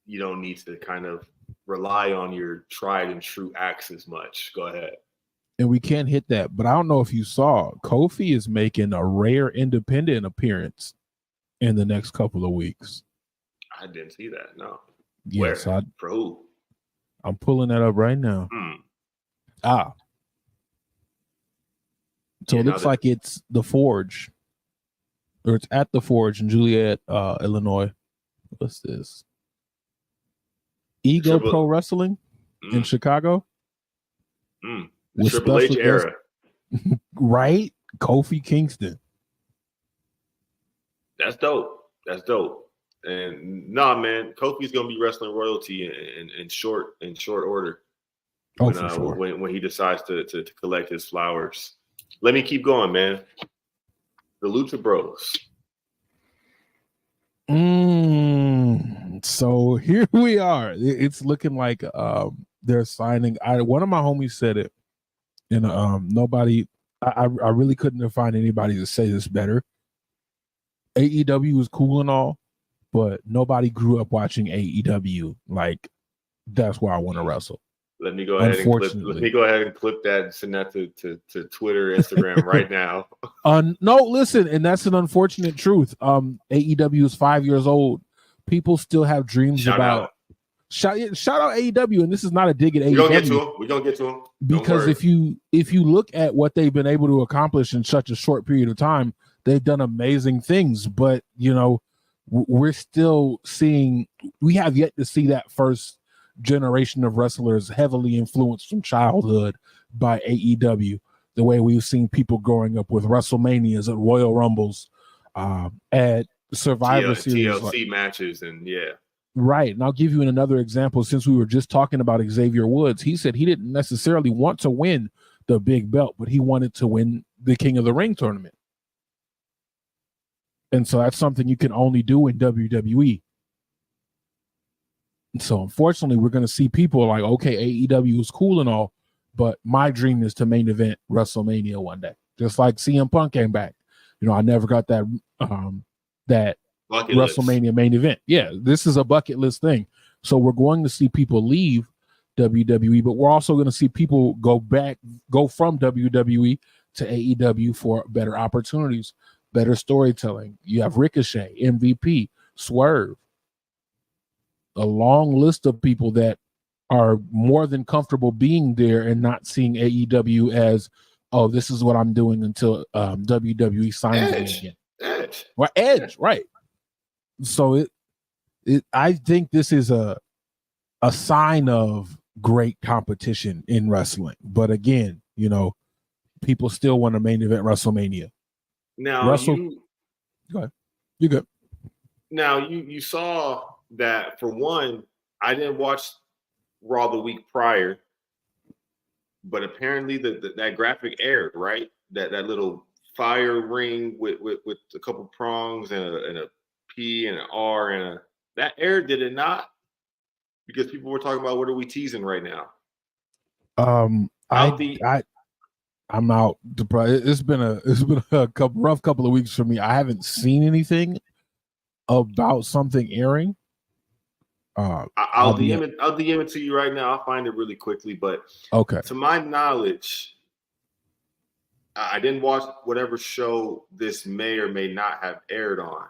You don't need to kind of rely on your tried and true acts as much. Go ahead. And we can't hit that, but I don't know if you saw, Kofi is making a rare independent appearance in the next couple of weeks. I didn't see that. No. Yes, for who? I'm pulling that up right now. So it looks like it's the Forge, or it's at the Forge in Juliet, Illinois. What's this? Ego Pro Wrestling. in Chicago. The with Triple H era. Right? Kofi Kingston. That's dope. And man, Kofi's gonna be wrestling royalty in short order. When, for sure. When he decides to collect his flowers. Let me keep going, man. The Lucha Bros. So here we are. It's looking like they're signing. One of my homies said it, and nobody. I really couldn't find anybody to say this better. AEW is cool and all, but nobody grew up watching AEW. Like, that's where I want to wrestle. Let me go ahead and clip that and send that to Twitter, Instagram right now. No, listen, and that's an unfortunate truth. AEW is 5 years old. People still have dreams about. Shout out AEW, and this is not a dig at AEW. We're gonna get to them. Because if you look at what they've been able to accomplish in such a short period of time, they've done amazing things. But we're still seeing. We have yet to see that first generation of wrestlers heavily influenced from childhood by AEW, the way we've seen people growing up with WrestleManias, at Royal Rumbles, at Survivor Series, TLC matches, and right. And I'll give you another example. Since we were just talking about Xavier Woods, he said he didn't necessarily want to win the big belt, but he wanted to win the King of the Ring tournament. And so that's something you can only do in WWE. So unfortunately, we're going to see people like, okay, AEW is cool and all, but my dream is to main event WrestleMania one day. Just like CM Punk came back. I never got that bucket WrestleMania list. Main event. Yeah, this is a bucket list thing. So we're going to see people leave WWE, but we're also going to see people go from WWE to AEW for better opportunities, better storytelling. You have Ricochet, MVP, Swerve. A long list of people that are more than comfortable being there and not seeing AEW as, oh, this is what I'm doing until WWE signs me again. Edge, right. So I think this is a sign of great competition in wrestling. But again, people still want to main event WrestleMania. Now go ahead. You're good. Now you saw that, for one, I didn't watch Raw the week prior, but apparently that graphic aired, right? That little fire ring with a couple prongs and a P and an R and that aired, did it not? Because people were talking about, what are we teasing right now? I'm out. It's been a rough couple of weeks for me. I haven't seen anything about something airing. I'll DM it to you right now. I'll find it really quickly, but okay. To my knowledge, I didn't watch whatever show this may or may not have aired on.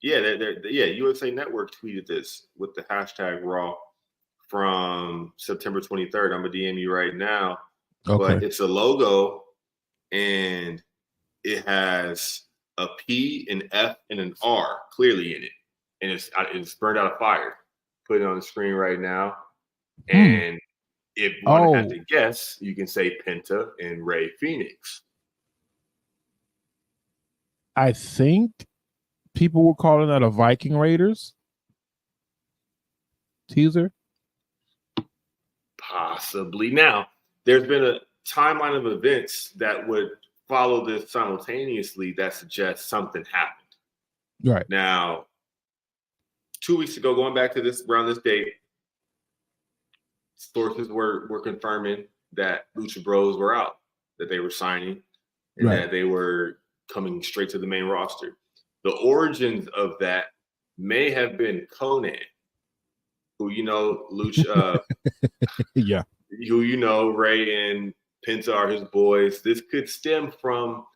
USA Network tweeted this with the hashtag Raw from September 23rd. I'm gonna DM you right now. Okay. But it's a logo and it has a P, an F, and an R clearly in it, and it's burned out of fire. Put it on the screen right now, and if one had to guess, you can say Penta and Rey Fenix. I think people were calling that a Viking Raiders teaser. Possibly. Now, there's been a timeline of events that would follow this simultaneously that suggests something happened. Right. Now, 2 weeks ago, going back to around this date, sources were confirming that Lucha Bros were out, that they were signing, and that they were coming straight to the main roster. The origins of that may have been Conan, who Lucha, yeah, who Ray and Penta are his boys. This could stem from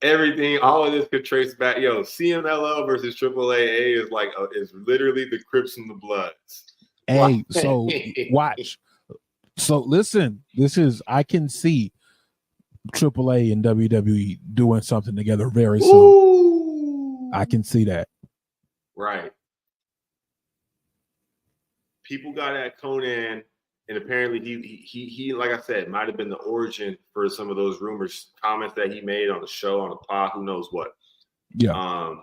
everything. All of this could trace back. CMLL versus AAA is literally the Crips and the Bloods. Hey, so watch. So listen, I can see AAA and WWE doing something together very soon. Ooh. I can see that. Right. People got at Conan And apparently he like I said, might have been the origin for some of those rumors, comments that he made on the show, on the pod, who knows what. Yeah.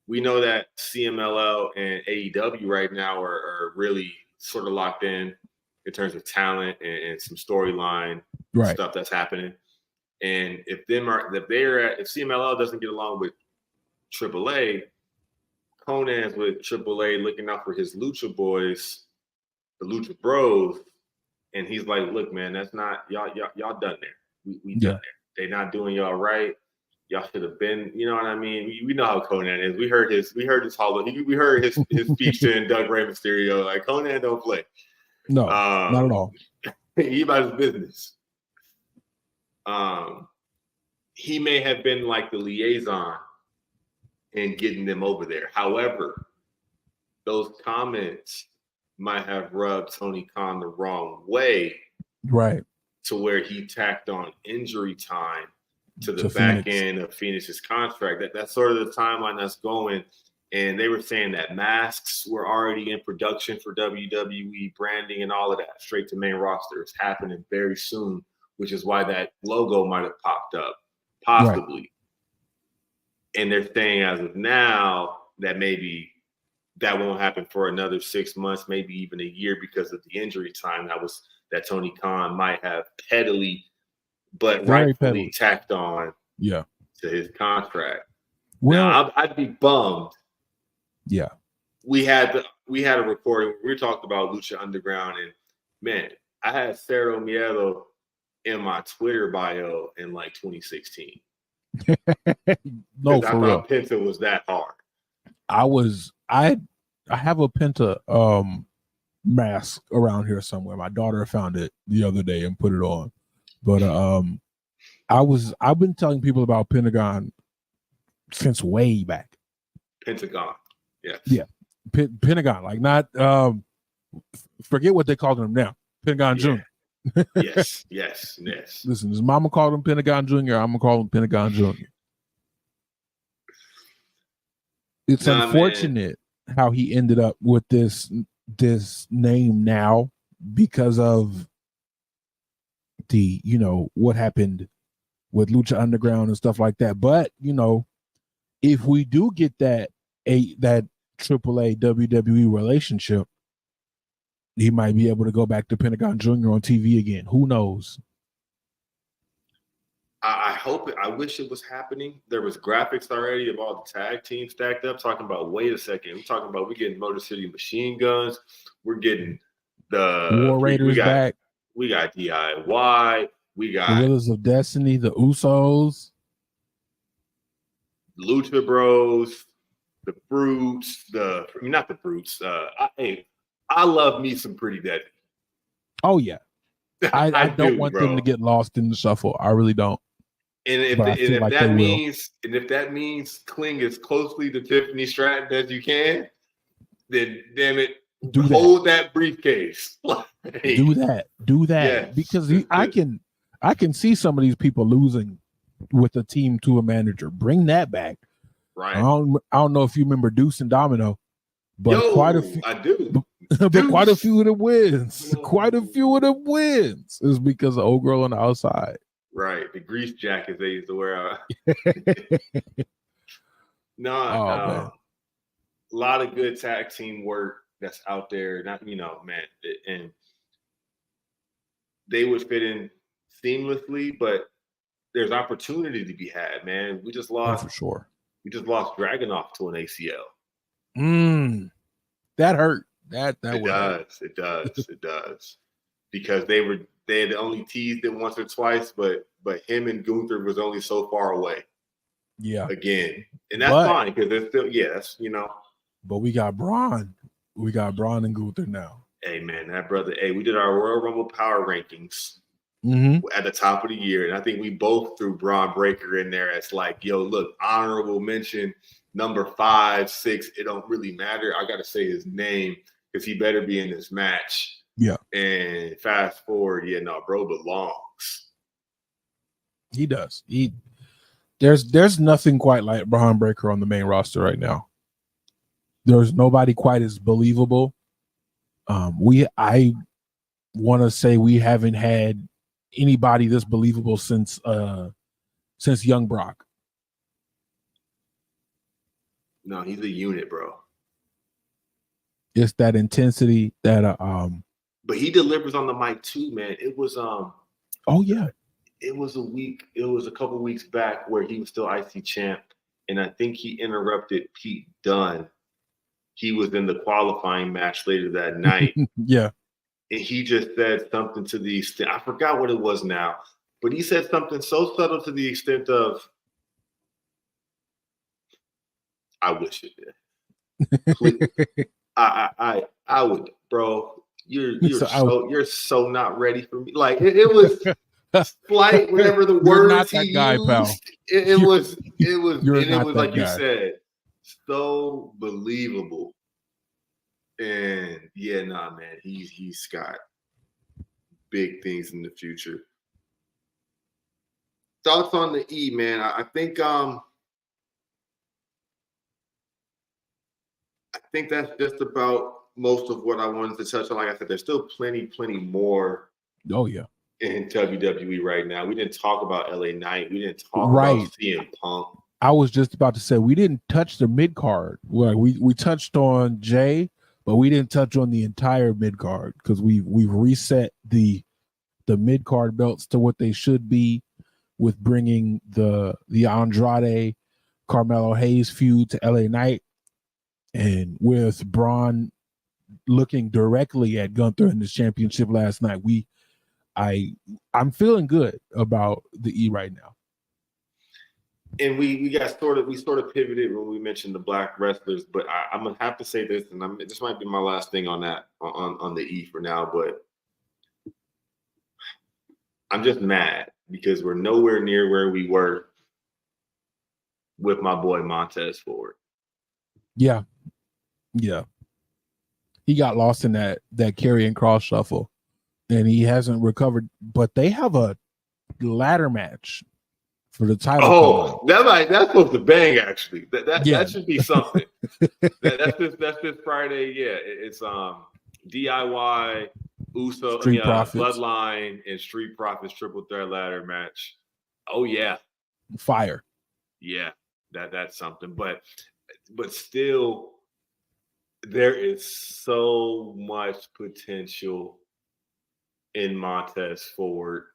We know that CMLL and AEW right now are really sort of locked in terms of talent and some storyline stuff that's happening. And if CMLL doesn't get along with AAA, Conan's with AAA looking out for his Lucha boys, the Lucha Bros, and he's like, "Look, man, that's not y'all done there. We done there. They're not doing y'all right. Y'all should have been, you know what I mean? We know how Conan is. We heard his speech to Doug Rey Mysterio. Like, Conan don't play. No, not at all. He about his business. He may have been like the liaison in getting them over there. However, those comments might have rubbed Tony Khan the wrong way. Right. To where he tacked on injury time to the back end of Phoenix's contract. That's sort of the timeline that's going. And they were saying that masks were already in production for WWE, branding and all of that, straight to main roster. It's happening very soon, which is why that logo might have popped up, possibly. Right. And they're saying as of now that maybe that won't happen for another 6 months, maybe even a year, because of the injury time that Tony Khan might have pettily but rightfully tacked on to his contract. Well, now, I'd be bummed. Yeah. We had a recording. We talked about Lucha Underground, and man, I had Cero Miedo in my Twitter bio in like 2016. No, for I real. thought Penta was that hard. I have a Penta mask around here somewhere. My daughter found it the other day and put it on. But I've been telling people about Pentagon since way back. Pentagon. Yes. Yeah. Pentagon, like not forget what they call him now. Pentagon Jr. Yes. Listen, his mama called him Pentagon Jr. I'm gonna call him Pentagon Jr. It's unfortunate how he ended up with this name now because of the, what happened with Lucha Underground and stuff like that. But, if we do get that AAA WWE relationship, he might be able to go back to Pentagon Jr. on TV again. Who knows? I hope it. I wish it was happening. There was graphics already of all the tag teams stacked up, talking about, wait a second, we're getting Motor City Machine Guns. We're getting the War Raiders back. We got DIY. We got Gorillas of Destiny, the Usos, Lucha Bros, the Brutes, not the Brutes. I love me some Pretty Deadly. Oh yeah. I don't want them to get lost in the shuffle. I really don't. And if that means cling as closely to Tiffany Stratton as you can, then damn it, hold that briefcase. Do that. Yes. Because I can see some of these people losing with a team to a manager. Bring that back. Right. I don't know if you remember Deuce and Domino, but quite a few. I do. But quite a few of them wins. Quite a few of them wins is because of old girl on the outside. Right. The grease jackets they used to wear out. No. A lot of good tag team work that's out there. Not, man. And they would fit in seamlessly, but there's opportunity to be had, man. We just lost. For sure. We just lost Dragunov to an ACL. That hurt. It does. Because they had only teased it once or twice, but him and Gunther was only so far away. Yeah. Again. And that's fine, because they're still, that's, But we got Braun. We got Braun and Gunther now. Hey man, that brother. Hey, we did our Royal Rumble power rankings at the top of the year. And I think we both threw Braun Breaker in there as like, yo, look, honorable mention, number 5, 6. It don't really matter. I gotta say his name because he better be in this match. Yeah. And fast forward, bro belongs. He does. There's nothing quite like Braun Breaker on the main roster right now. There's nobody quite as believable. I want to say we haven't had anybody this believable since Young Brock. No, he's a unit, bro. It's that intensity that but he delivers on the mic too, man. It was oh yeah. It was a couple weeks back where he was still IC champ, and I think he interrupted Pete Dunne. He was in the qualifying match later that night. Yeah. And he just said something to the extent, I forgot what it was now, but he said something so subtle to the extent of, I wish it did. Please. I would, bro. You're so not ready for me. Like it was slight, whatever the words he guy, used. Pal. It was like guy. You said, so believable. And yeah, nah, man, he's got big things in the future. Thoughts on the E, man? I think that's just about most of what I wanted to touch on. Like I said, there's still plenty more. Oh yeah. In WWE right now, we didn't talk about LA Knight. We didn't talk about CM Punk. I was just about to say we didn't touch the mid card. Well, we touched on Jay, but we didn't touch on the entire mid card because we've reset the mid card belts to what they should be with bringing the Andrade Carmelo Hayes feud to LA Knight, and with Braun looking directly at Gunther in this championship last night. I'm feeling good about the E right now. And we sort of pivoted when we mentioned the black wrestlers, but I'm gonna have to say this, and this might be my last thing on that on the E for now, but I'm just mad because we're nowhere near where we were with my boy Montez Ford. Yeah. He got lost in that Karrion Kross shuffle, and he hasn't recovered. But they have a ladder match for the title. Oh, that's supposed to bang. Actually, that should be something. that's this Friday. Yeah, it's DIY, Uso, Street Profits, Bloodline, and Street Profits triple threat ladder match. Oh yeah, fire. Yeah, that's something. But still, there is so much potential in Montez Ford.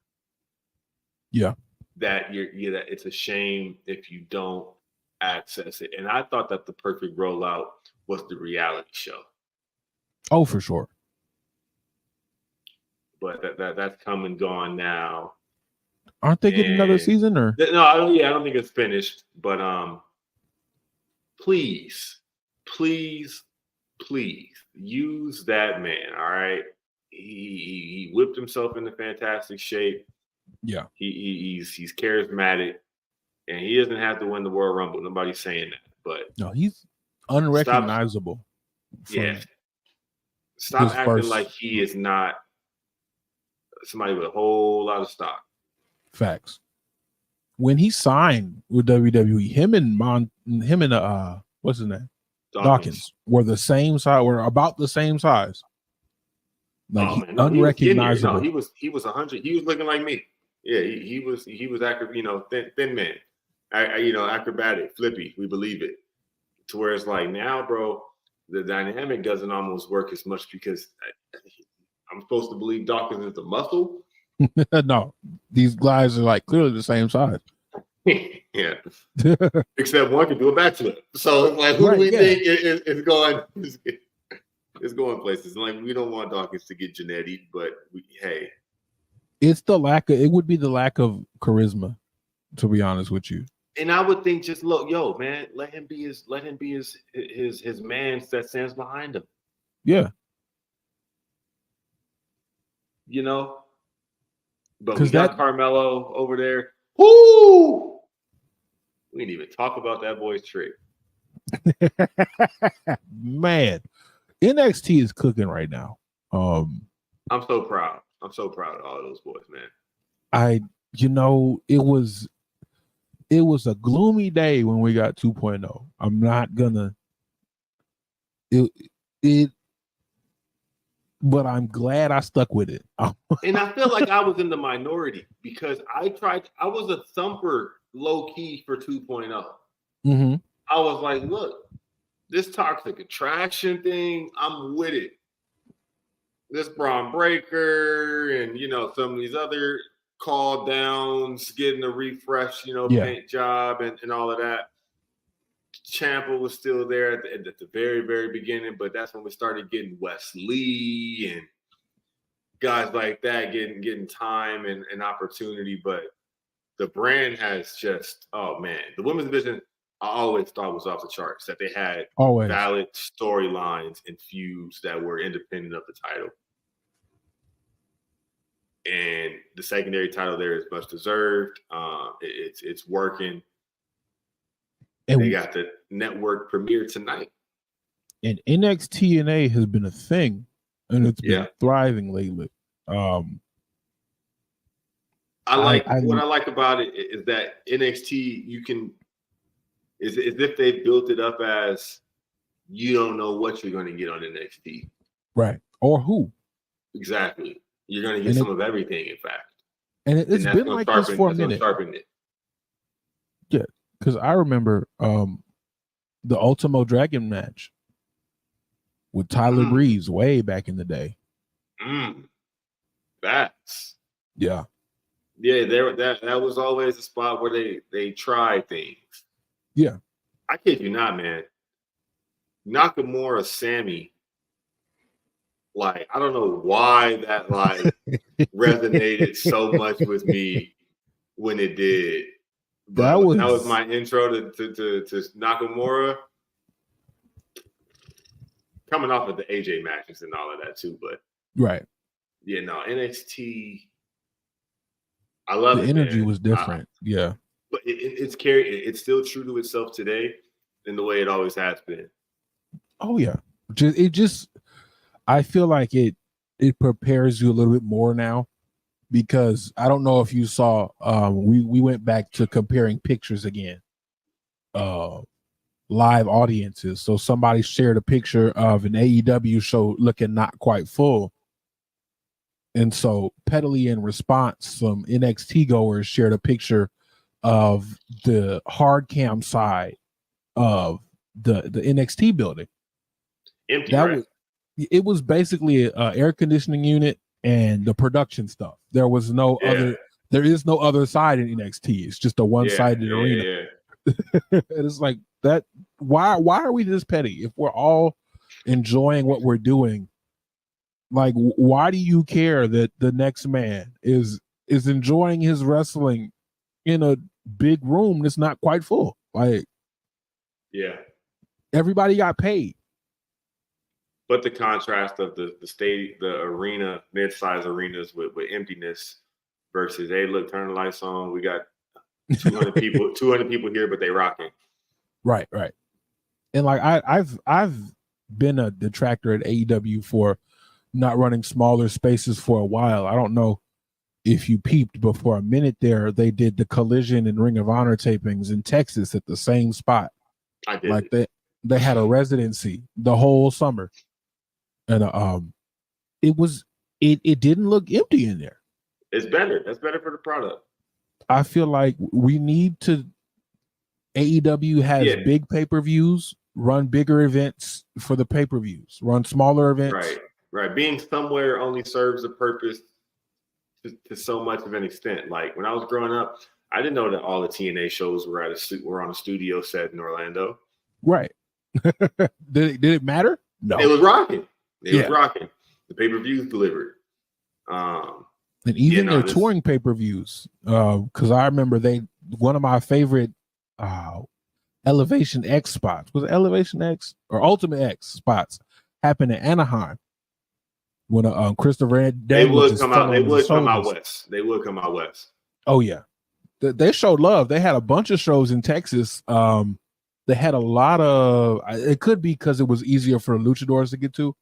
Yeah. That that it's a shame if you don't access it. And I thought that the perfect rollout was the reality show. Oh, for sure. But that's come and gone now. Aren't they getting another season or? No, I don't think it's finished. But please use that man. All right. He whipped himself into fantastic shape. Yeah, he's charismatic, and he doesn't have to win the Royal Rumble. Nobody's saying that, but no, he's unrecognizable. Stop acting like he is not somebody with a whole lot of stock. Facts. When he signed with WWE, him and what's his name, Dawkins were the same size. Were about the same size. Like unrecognizable. He was 100. He was looking like me. Yeah, he was thin man, acrobatic, flippy. We believe it. To where it's like now, bro, the dynamic doesn't almost work as much because I'm supposed to believe Dawkins is the muscle. No, these guys are like clearly the same size. Yeah, except one can do a backflip. So it's like, who do we think is going? It's going places. Like we don't want Dawkins to get Jannetty, but hey. It's it would be the lack of charisma, to be honest with you. And I would think just look, man, let him be his man that stands behind him. Yeah. But we got Carmelo over there. Whoo! We didn't even talk about that boy's trick. Man, NXT is cooking right now. I'm so proud. I'm so proud of all those boys, man. It was a gloomy day when we got 2.0. I'm not gonna but I'm glad I stuck with it. And I feel like I was in the minority because I was a thumper low key for 2.0. Mm-hmm. I was like, look, this toxic attraction thing, I'm with it. This Braun Breaker and, some of these other call downs, getting a refresh, paint job and all of that. Ciampa was still there at the very, very beginning, but that's when we started getting Wes Lee and guys like that getting time and opportunity. But the brand has just, oh man, the women's division I always thought was off the charts, that they had valid storylines and feuds that were independent of the title. And the secondary title there is much deserved. It's working. And they got the network premiere tonight. And NXT NA has been a thing, and it's been thriving lately. What I like about it is that NXT is if they built it up as you don't know what you're going to get on NXT, right? Or who exactly? You're going to get some of everything, in fact. And it's been like this for a minute. Yeah, because I remember the Ultimo Dragon match with Tyler Breeze way back in the day. That's yeah. That was always a spot where they try things. Yeah, I kid you not, man. Nakamura, Sammy. Like, I don't know why that resonated so much with me when it did. But that was my intro to Nakamura. Coming off of the AJ matches and all of that too, but right. Yeah, no, NXT. I love the energy was different. But it's carried. It's still true to itself today in the way it always has been. Oh yeah, I feel like it prepares you a little bit more now, because I don't know if you saw we went back to comparing pictures again, live audiences. So somebody shared a picture of an AEW show looking not quite full, and so pettily in response, some NXT goers shared a picture of the hard cam side of the NXT building. Empty, right? It was basically an air conditioning unit and the production stuff. There was no other. There is no other side in NXT. It's just a one-sided arena. And it's like that. Why are we this petty? If we're all enjoying what we're doing, like, why do you care that the next man is enjoying his wrestling in a big room that's not quite full? Like, everybody got paid. But the contrast of the arena, mid-size arenas with emptiness versus, hey, look, turn the lights on. We got 200 people, 200 people here, but they rocking. Right. And like I've been a detractor at AEW for not running smaller spaces for a while. I don't know if you peeped, but for a minute there, they did the Collision and Ring of Honor tapings in Texas at the same spot. I did. Like they had a residency the whole summer. And it didn't look empty in there. It's better. That's better for the product. I feel like we need to. AEW has big pay-per-views, run bigger events for the pay-per-views, run smaller events. Right. Being somewhere only serves a purpose to so much of an extent. Like when I was growing up, I didn't know that all the TNA shows were on a studio set in Orlando. Right. Did it matter? No. It was rocking. It was rocking. The pay-per-views delivered. And even their touring pay-per-views, because I remember one of my favorite Elevation X spots, was it Elevation X or Ultimate X spots, happened in Anaheim when Christopher Daniels They would come out west. They would come out west. Oh yeah, they showed love. They had a bunch of shows in Texas. They had a lot of. It could be because it was easier for the luchadors to get to,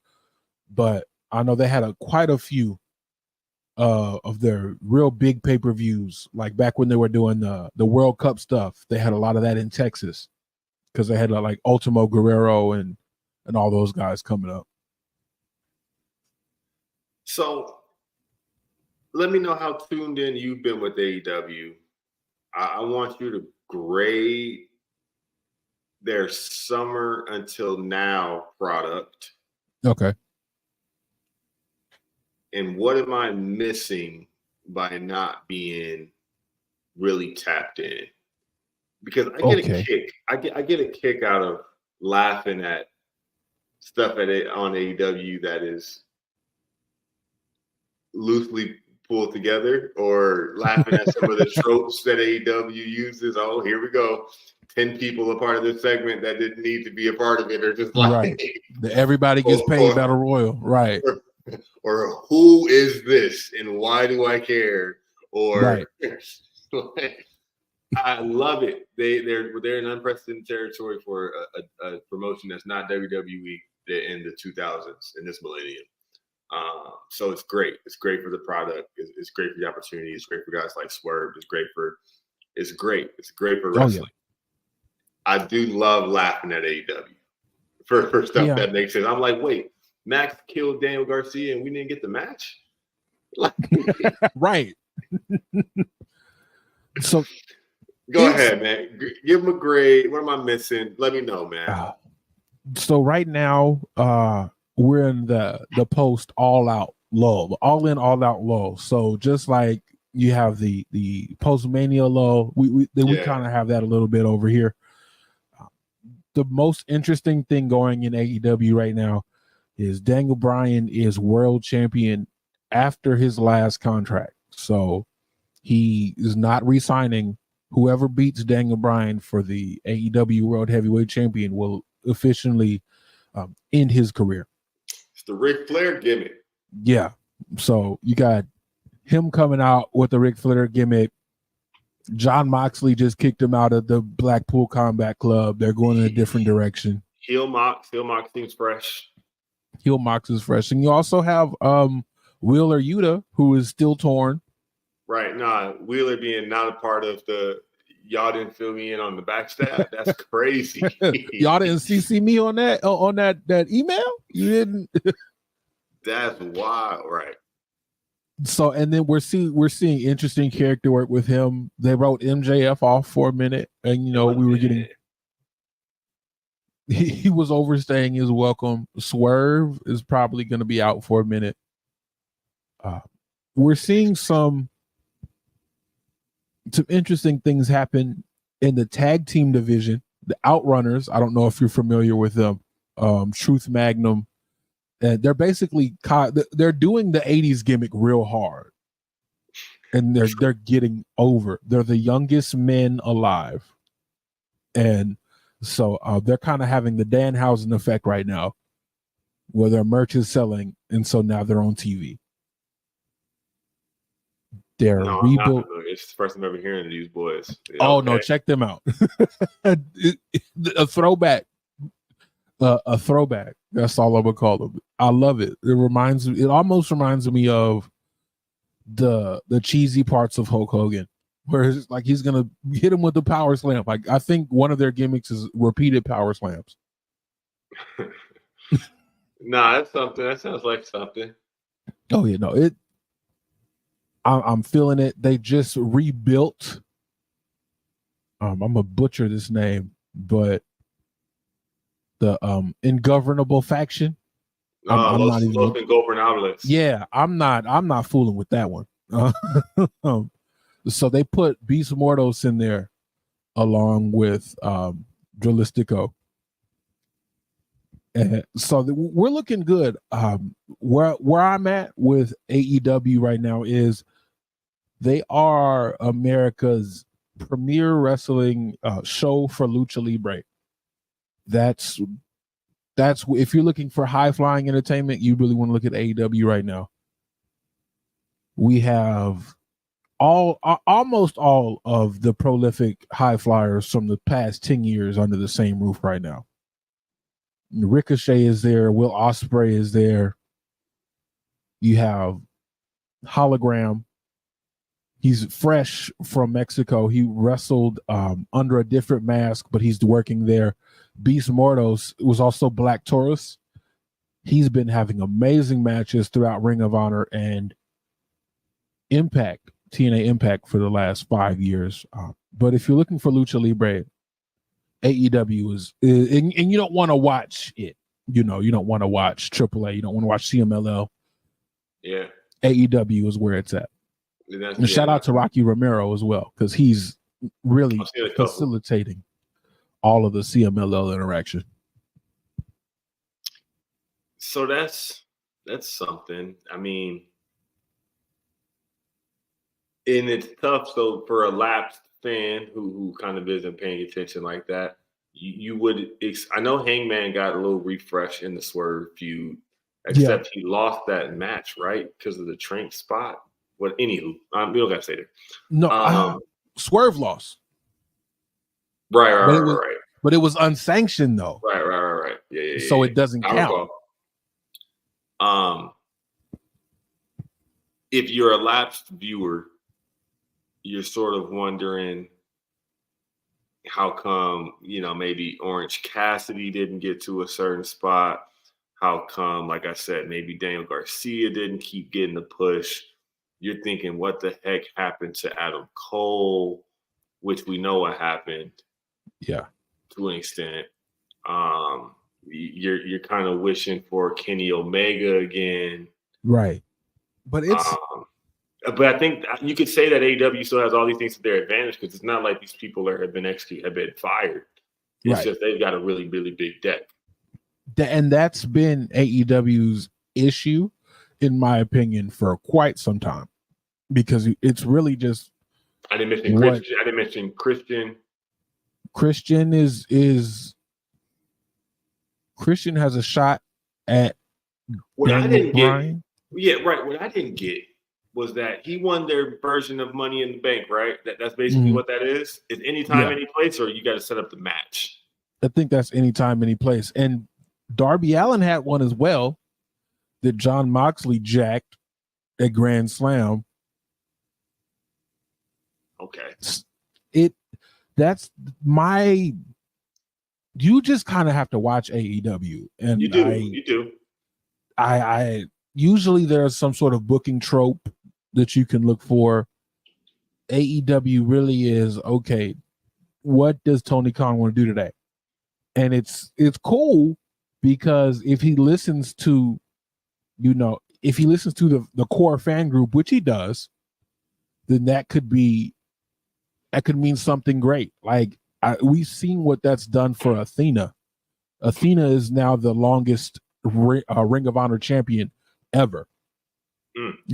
but I know they had quite a few of their real big pay-per-views, like back when they were doing the World Cup stuff. They had a lot of that in Texas because they had like Ultimo Guerrero and all those guys coming up. So let me know how tuned in you've been with AEW. I want you to grade their summer until now product. Okay. And what am I missing by not being really tapped in? Because I get a kick. I get a kick out of laughing at stuff on AEW that is loosely pulled together, or laughing at some of the tropes that AEW uses. Oh, here we go. 10 people a part of this segment that didn't need to be a part of it, or just like right. Everybody gets paid battle royal, right? Or who is this and why do I care? Or right. I love it. They're in unprecedented territory for a promotion that's not WWE in the 2000s in this millennium. So it's great. It's great for the product. It's great for the opportunity. It's great for guys like Swerve. It's great for wrestling. I do love laughing at AEW for stuff that makes sense. I'm like, wait, Max killed Daniel Garcia and we didn't get the match? Right. So go ahead, man. Give him a grade. What am I missing? Let me know, man. So right now, we're in the post all out lull, all in, all out lull. So just like you have the post mania lull, we kind of have that a little bit over here. The most interesting thing going in AEW right now is Daniel Bryan is world champion after his last contract. So he is not re-signing. Whoever beats Daniel Bryan for the AEW World Heavyweight Champion will officially end his career. It's the Ric Flair gimmick. Yeah. So you got him coming out with the Ric Flair gimmick. John Moxley just kicked him out of the Blackpool Combat Club. They're going in a different direction. Heel Mox seems fresh. Heel Mox is fresh. And you also have Wheeler Yuta, who is still torn. Right. Nah, Wheeler being not a part of the y'all didn't fill me in on the backstab. That's crazy. Y'all didn't CC me on that email? You didn't. That's wild, right? So, and then we're seeing interesting character work with him. They wrote MJF off for a minute, and we were getting. He was overstaying his welcome. Swerve is probably going to be out for a minute. We're seeing some interesting things happen in the tag team division. The Outrunners, I don't know if you're familiar with them. Truth Magnum. They're basically they're doing the 80s gimmick real hard. And they're getting over. They're the youngest men alive. And so they're kind of having the Danhausen effect right now, where their merch is selling, and so now they're on TV. They're rebuilt. It's the first time I'm ever hearing of these boys. No, check them out. A throwback. A throwback. That's all I'm gonna call them. I love it. It almost reminds me of the cheesy parts of Hulk Hogan, where it's like he's gonna hit him with the power slam. Like, I think one of their gimmicks is repeated power slams. Nah, that's something. That sounds like something. Oh yeah, no, I'm feeling it. They just rebuilt. I'm gonna butcher this name, but the Ingovernable faction. I'm not even Ingobernables. Yeah, I'm not fooling with that one. So they put Beast Mortos in there along with Dralistico. And so we're looking good. Where I'm at with AEW right now is they are America's premier wrestling show for Lucha Libre. That's if you're looking for high flying entertainment, you really want to look at AEW right now. We have almost all of the prolific high flyers from the past 10 years under the same roof right now. Ricochet is there. Will Ospreay is there. You have Hologram. He's fresh from Mexico. He wrestled under a different mask, but he's working there. Beast Mortos was also Black Taurus. He's been having amazing matches throughout Ring of Honor and Impact, TNA Impact for the last 5 years. But if you're looking for Lucha Libre, AEW is and you don't want to watch it. You don't want to watch AAA. You don't want to watch CMLL. Yeah. AEW is where it's at. And shout out to Rocky Romero as well, because he's really facilitating all of the CMLL interaction. So that's something. I mean, and it's tough. So for a lapsed fan who kind of isn't paying attention like that, you would. I know Hangman got a little refresh in the Swerve feud, except he lost that match, right, because of the Trank spot. But anywho, we don't got to say that. No, Swerve lost. Right. But it was unsanctioned though. Right. Yeah. So it doesn't count. If you're a lapsed viewer, you're sort of wondering how come, maybe Orange Cassidy didn't get to a certain spot. How come, like I said, maybe Daniel Garcia didn't keep getting the push. You're thinking, what the heck happened to Adam Cole, which we know what happened. Yeah. To an extent. You're kind of wishing for Kenny Omega again. Right. But it's but I think you could say that AEW still has all these things to their advantage, because it's not like these people have been fired. It's just they've got a really, really big deck. And that's been AEW's issue, in my opinion, for quite some time, because it's really just. I didn't mention Christian. Christian Christian has a shot at Daniel Bryan. What I didn't get was that he won their version of Money in the Bank, right? That's basically what that is. It's anytime, any place, or you got to set up the match. I think that's anytime, any place. And Darby Allin had one as well that John Moxley jacked at Grand Slam. Okay. You just kind of have to watch AEW, and you do. I usually there's some sort of booking trope that you can look for. AEW really is, okay, what does Tony Khan want to do today? And it's cool, because if he listens to, the core fan group, which he does, then that could mean something great. Like we've seen what that's done for Athena. Athena is now the longest Ring of Honor champion ever.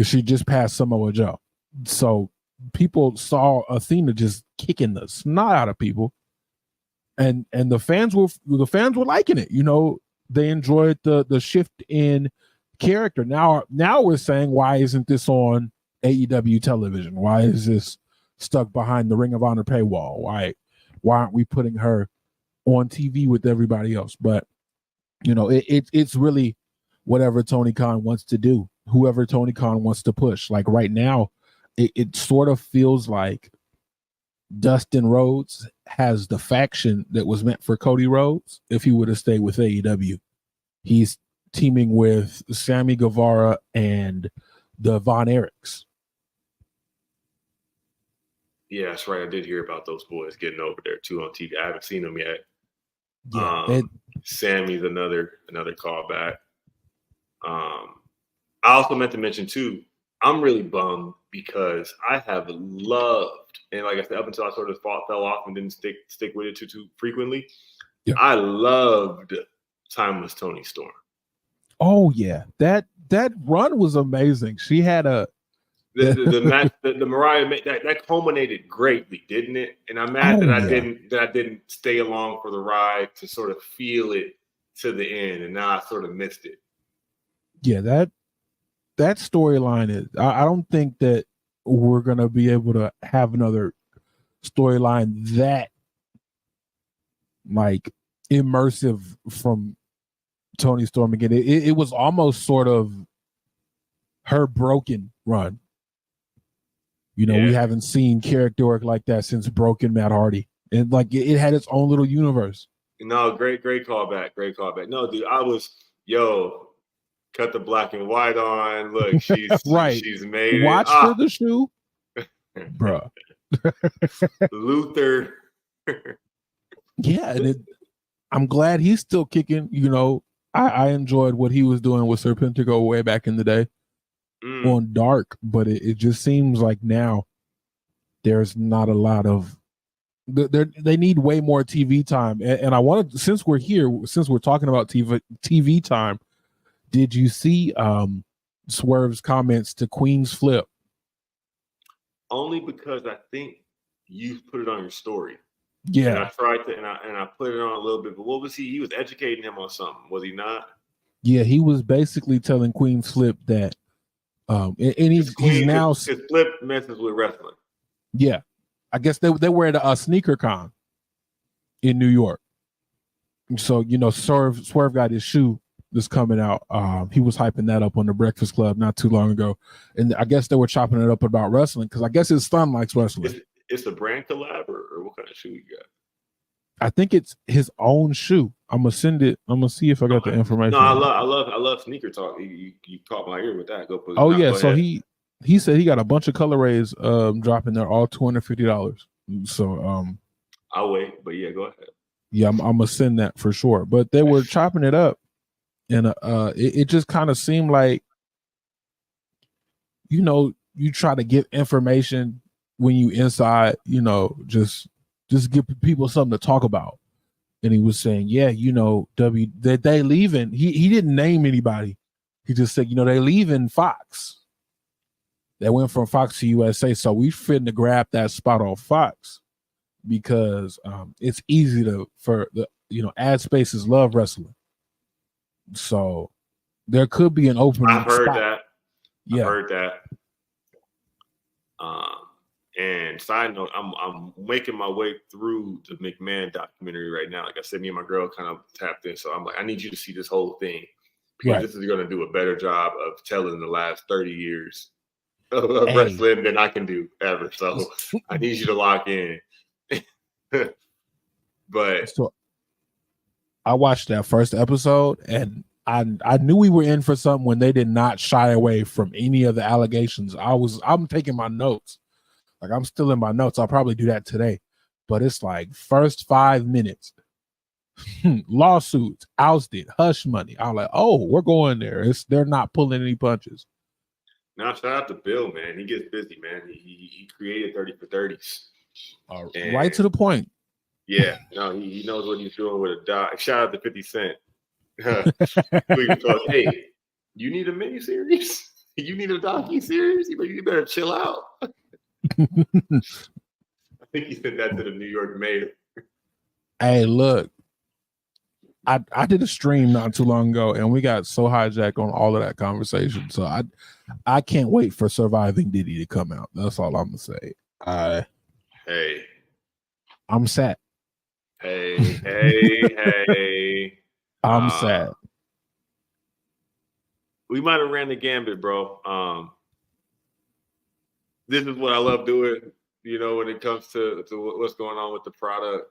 She just passed Samoa Joe. So people saw Athena just kicking the snot out of people, and the fans were liking it. They enjoyed the shift in character. Now we're saying, why isn't this on AEW television? Why is this stuck behind the Ring of Honor paywall? Why aren't we putting her on TV with everybody else? But it's really whatever Tony Khan wants to do, whoever Tony Khan wants to push. Like right now, it sort of feels like Dustin Rhodes has the faction that was meant for Cody Rhodes if he would have stayed with AEW. He's teaming with Sammy Guevara and the Von Erichs. Yeah, that's right. I did hear about those boys getting over there too on TV. I haven't seen them yet. Yeah, Sammy's another callback. I also meant to mention too, I'm really bummed because I have loved, and like I said, up until I sort of fell off and didn't stick with it too frequently, I loved Timeless Toni Storm. Oh yeah, that run was amazing. She had the match, the Mariah that culminated greatly, didn't it? And I'm mad that I didn't stay along for the ride to sort of feel it to the end, and now I sort of missed it. Yeah, that storyline is. I don't think that we're gonna be able to have another storyline that like immersive from Toni Storm again. It was almost sort of her broken run. We haven't seen character work like that since Broken Matt Hardy, and like it had its own little universe. No, great callback. No, dude, cut the black and white on. Look, she's right. She's made Watch it. for the shoe, bruh. Luther. Yeah, and I'm glad he's still kicking. You know, I enjoyed what he was doing with Serpentico way back in the day on Dark, but it just seems like now there's not a lot of. They need way more TV time, and I wanted, since we're talking about TV time, did you see Swerve's comments to Queen's Flip? Only because I think you put it on your story. Yeah, and I tried to, and I put it on a little bit. But what was he? He was educating him on something, was he not? Yeah, he was basically telling Queen's Flip that, and he's now Flip messes with wrestling. Yeah, I guess they were at a sneaker con in New York. So, you know, Swerve got his shoe that's coming out. He was hyping that up on the Breakfast Club not too long ago. And I guess they were chopping it up about wrestling because I guess his son likes wrestling. It's a brand collab or what kind of shoe you got? I think it's his own shoe. I'm gonna send it. I'm gonna see if I got the information. No, I love sneaker talk. You caught my ear with that. Go put it. Oh yeah, so he said he got a bunch of colorways dropping there, all $250. So I'll wait, but yeah, go ahead. Yeah, I'm gonna send that for sure. But they were chopping it up, and it just kind of seemed like, you know, you try to get information when you inside, you know, just give people something to talk about. And he was saying, yeah, you know, that they leaving. He didn't name anybody. He just said, you know, they leaving Fox. They went from Fox to USA, so we finna grab that spot on Fox because it's easy for the, you know, ad spaces love wrestling. So there could be an opening. I've heard spot. that. Yeah. I've heard that. And side note, I'm making my way through the McMahon documentary right now. Like I said, me and my girl kind of tapped in. So I'm like, I need you to see this whole thing because this is going to do a better job of telling the last 30 years of wrestling than I can do ever. So I need you to lock in. But so I watched that first episode and I knew we were in for something when they did not shy away from any of the allegations. I'm taking my notes. Like I'm still in my notes. I'll probably do that today. But it's like first 5 minutes, lawsuits, ousted, hush money. I'm like, oh, we're going there. They're not pulling any punches. Now shout out to Bill, man. He gets busy, man. He created 30 for 30s. Right to the point. Yeah, no, he knows what he's doing with a dot. Shout out to 50 Cent. Hey, you need a mini series? You need a docu-series? You better chill out. I think he said that to the New York mayor. Hey, look, I did a stream not too long ago, and we got so hijacked on all of that conversation. So I can't wait for Surviving Diddy to come out. That's all I'm gonna say. Hey, I'm sad. Hey. I'm sad. We might have ran the gambit, bro. This is what I love doing, you know, when it comes to what's going on with the product.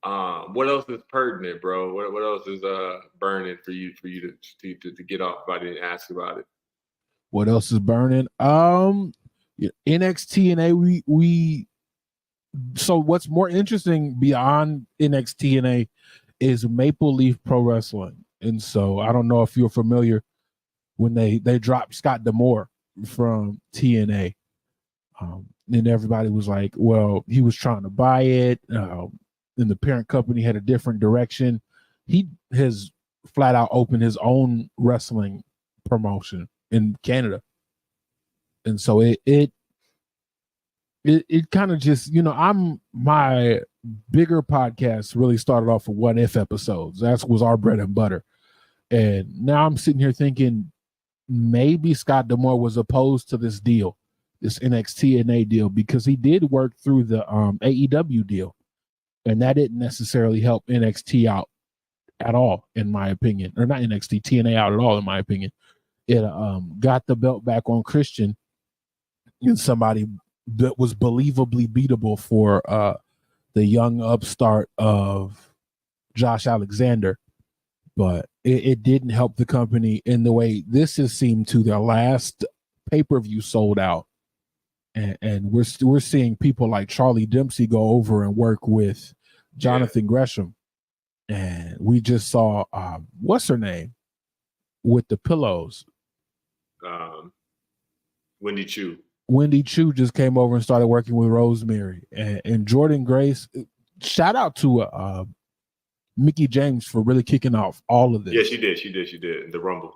What else is pertinent, bro? What else is burning for you to get off if I didn't ask about it? What else is burning? NXT and we so what's more interesting beyond NXT and A is Maple Leaf Pro Wrestling. And so I don't know if you're familiar when they dropped Scott D'Amore from TNA. And everybody was like, well, he was trying to buy it. And the parent company had a different direction. He has flat out opened his own wrestling promotion in Canada. And so it kind of just, you know, my bigger podcast really started off with What If episodes. That was our bread and butter. And now I'm sitting here thinking maybe Scott D'Amore was opposed to this deal, this NXT and A deal, because he did work through the AEW deal. And that didn't necessarily help NXT out at all, in my opinion. Or not NXT, TNA out at all, in my opinion. It got the belt back on Christian and somebody that was believably beatable for the young upstart of Josh Alexander. but it didn't help the company in the way this has seemed to. Their last pay-per-view sold out, and we're seeing people like Charlie Dempsey go over and work with Jonathan Gresham, and we just saw what's her name with the pillows, Wendy Chu. Wendy Chu just came over and started working with Rosemary and Jordan Grace. Shout out to Mickey James for really kicking off all of this. Yeah, she did the Rumble.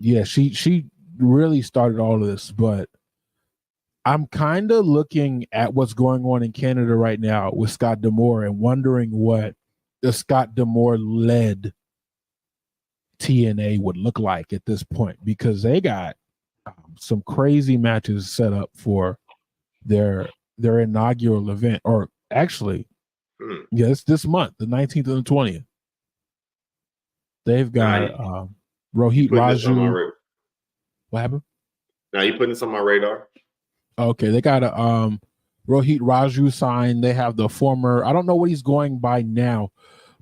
Yeah, she really started all of this, but I'm kind of looking at what's going on in Canada right now with Scott D'Amore and wondering what the Scott D'Amore led TNA would look like at this point, because they got some crazy matches set up for their inaugural event, or actually, it's this month, the 19th and the 20th. They've got Rohit Raju. What happened? Now you putting this on my radar. Okay, they got a Rohit Raju signed. They have the former, I don't know what he's going by now,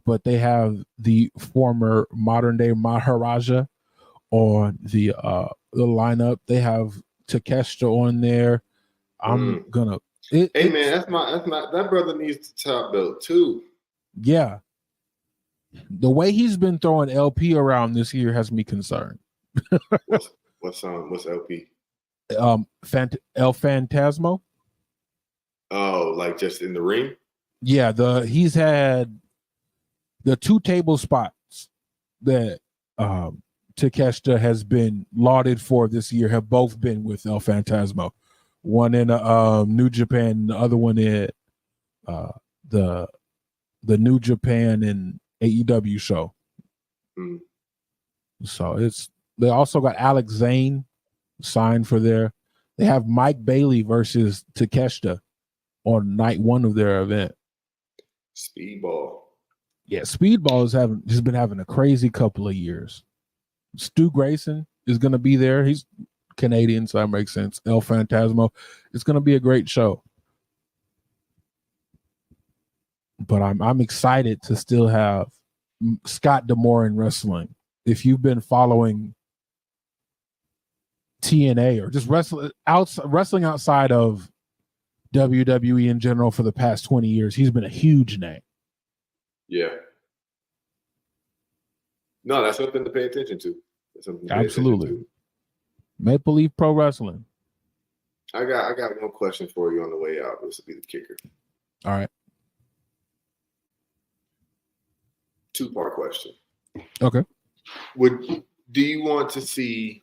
but they have the former modern day Maharaja on the lineup. They have Takeshita on there. I'm gonna. Man, that's my that brother needs the top belt too. Yeah, the way he's been throwing LP around this year has me concerned. What's LP? El Phantasmo. Oh, like just in the ring? Yeah, he's had the 2 table spots that Takeshita has been lauded for this year have both been with El Phantasmo. One in New Japan, the other one in the New Japan and AEW show. So they also got Alex Zane signed for there. They have Mike Bailey versus Takeshita on night 1 of their event. Speedball. Yeah, Speedball has been having a crazy couple of years. Stu Grayson is going to be there. He's Canadian, so that makes sense. El Phantasmo. It's going to be a great show. But I'm excited to still have Scott D'Amore in wrestling. If you've been following TNA or just wrestling outside of WWE in general for the past 20 years, he's been a huge name. Yeah. No, that's something to pay attention to. Absolutely. Maple Leaf Pro Wrestling. I got one question for you on the way out. This will be the kicker. All right. 2-part question. Okay. Do you want to see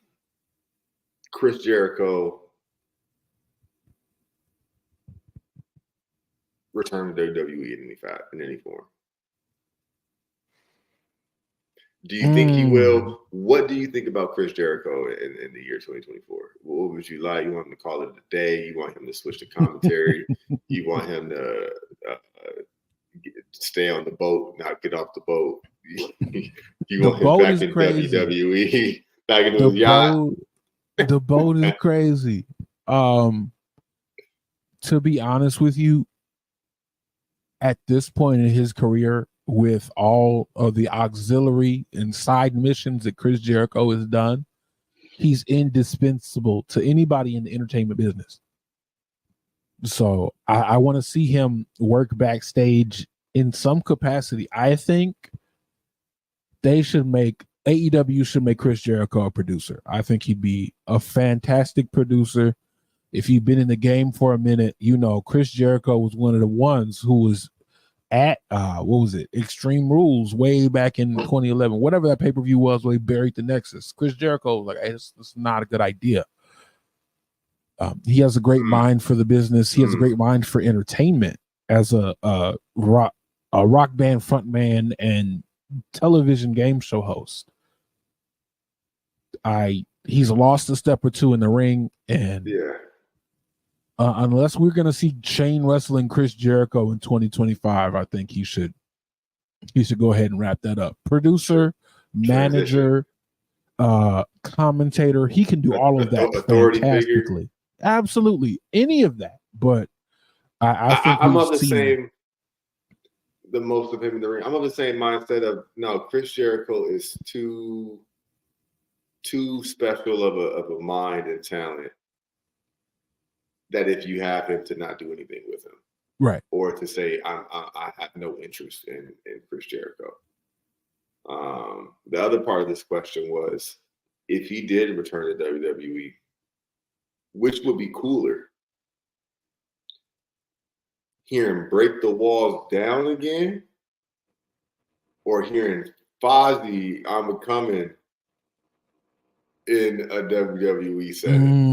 Chris Jericho return to WWE in any form? Do you think he will? What do you think about Chris Jericho in the year 2024? What would you like? You want him to call it a day? You want him to switch to commentary? You want him to stay on the boat, not get off the boat? You want him back in WWE, back in his yacht? The boat is crazy. To be honest with you, at this point in his career, with all of the auxiliary and side missions that Chris Jericho has done, he's indispensable to anybody in the entertainment business. So I want to see him work backstage in some capacity. I think AEW should make Chris Jericho a producer. I think he'd be a fantastic producer. If you've been in the game for a minute, you know Chris Jericho was one of the ones who was at Extreme Rules way back in 2011, whatever that pay-per-view was where he buried the Nexus. Chris Jericho was like, hey, this is not a good idea. He has a great mind for the business. He has a great mind for entertainment as a rock band frontman and television game show host. He's lost a step or two in the ring, and unless we're going to see chain wrestling Chris Jericho in 2025, I think he should go ahead and wrap that up. Producer, manager, commentator, he can do all of that fantastically. Figure. Absolutely. Any of that. But I think I'm of the same the most of him in the ring. I'm of the same mindset of no, Chris Jericho is too special of a mind and talent that if you have him to not do anything with him, right, or to say I have no interest in Chris Jericho. The other part of this question was, if he did return to WWE, which would be cooler? Hearing Break the Walls Down again, or hearing Fozzy I'm Coming in a WWE setting?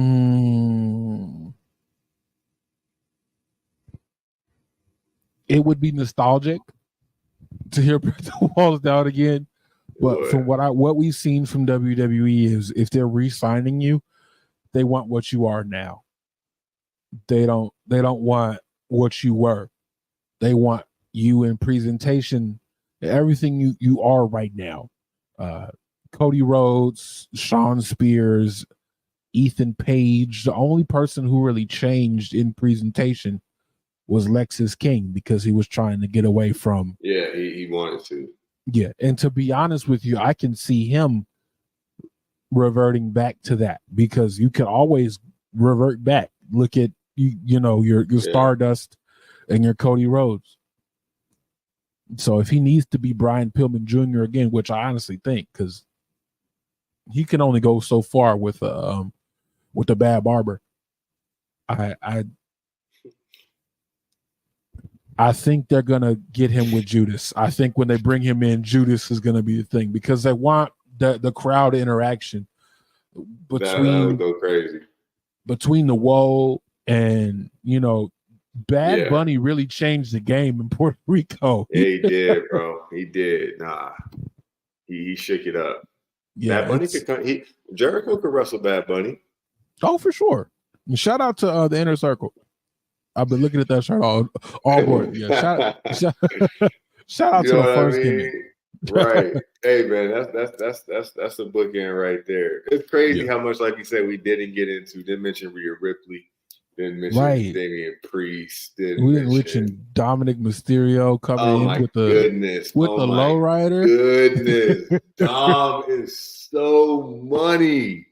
It would be nostalgic to hear Break the Walls Down again. But from what we've seen from WWE is, if they're re-signing you, they want what you are now. They don't want what you were. They want you in presentation, everything you are right now. Cody Rhodes, Shawn Spears, Ethan Page. The only person who really changed in presentation was Lexis King, because he was trying to get away from. Yeah, he wanted to. Yeah, and to be honest with you, I can see him reverting back to that, because you can always revert back. Look at your Stardust and your Cody Rhodes. So if he needs to be Brian Pillman Jr. again, which I honestly think, because he can only go so far with a bad barber. I think they're gonna get him with Judas. I think when they bring him in, Judas is gonna be the thing, because they want the crowd interaction That would go crazy. Between the Woe and Bad Bunny really changed the game in Puerto Rico. Yeah, he did, bro. He did. Nah, he shook it up. Yeah, Bad Bunny could come. Jericho could wrestle Bad Bunny. Oh, for sure. And shout out to the Inner Circle. I've been looking at that shirt all morning. Yeah, shout out to the first gimmick. Right. Hey man, that's a bookend right there. It's crazy how much, like you said, we didn't get into. Didn't mention Rhea Ripley. Didn't mention Damian Priest. We didn't mention Dominic Mysterio coming in with the lowrider. Goodness, Dom is so money.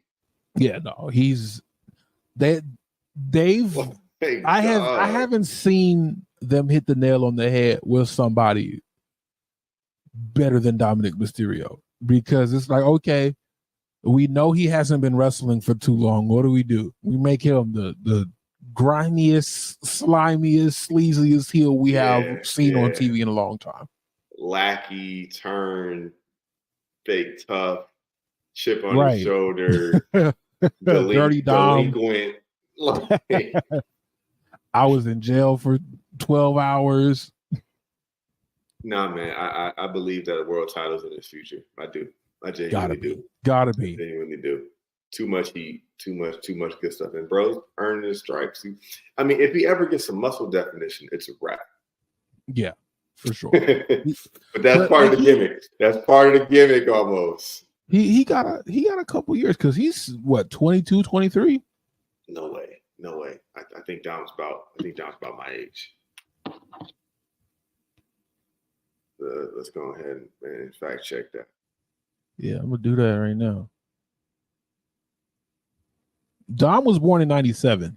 Yeah, no, I haven't seen them hit the nail on the head with somebody better than Dominic Mysterio, because it's like, okay, we know he hasn't been wrestling for too long. What do? We make him the grimiest, slimiest, sleaziest heel we have seen on TV in a long time. Lackey, turn, fake tough, chip on his shoulder, dirty Dom. Delinquent. I was in jail for 12 hours. Nah, man, I believe that a world title is in his future. I do. I genuinely do. Gotta be. I genuinely do. Too much heat, too much good stuff. And bro's earning his stripes. If he ever gets some muscle definition, it's a wrap. Yeah, for sure. But that's part of the gimmick. That's part of the gimmick almost. He got a couple years, because he's what, 22, 23? No way. I think Dom's about my age. Let's go ahead and fact check that. Yeah, I'm gonna do that right now. Dom was born in 97.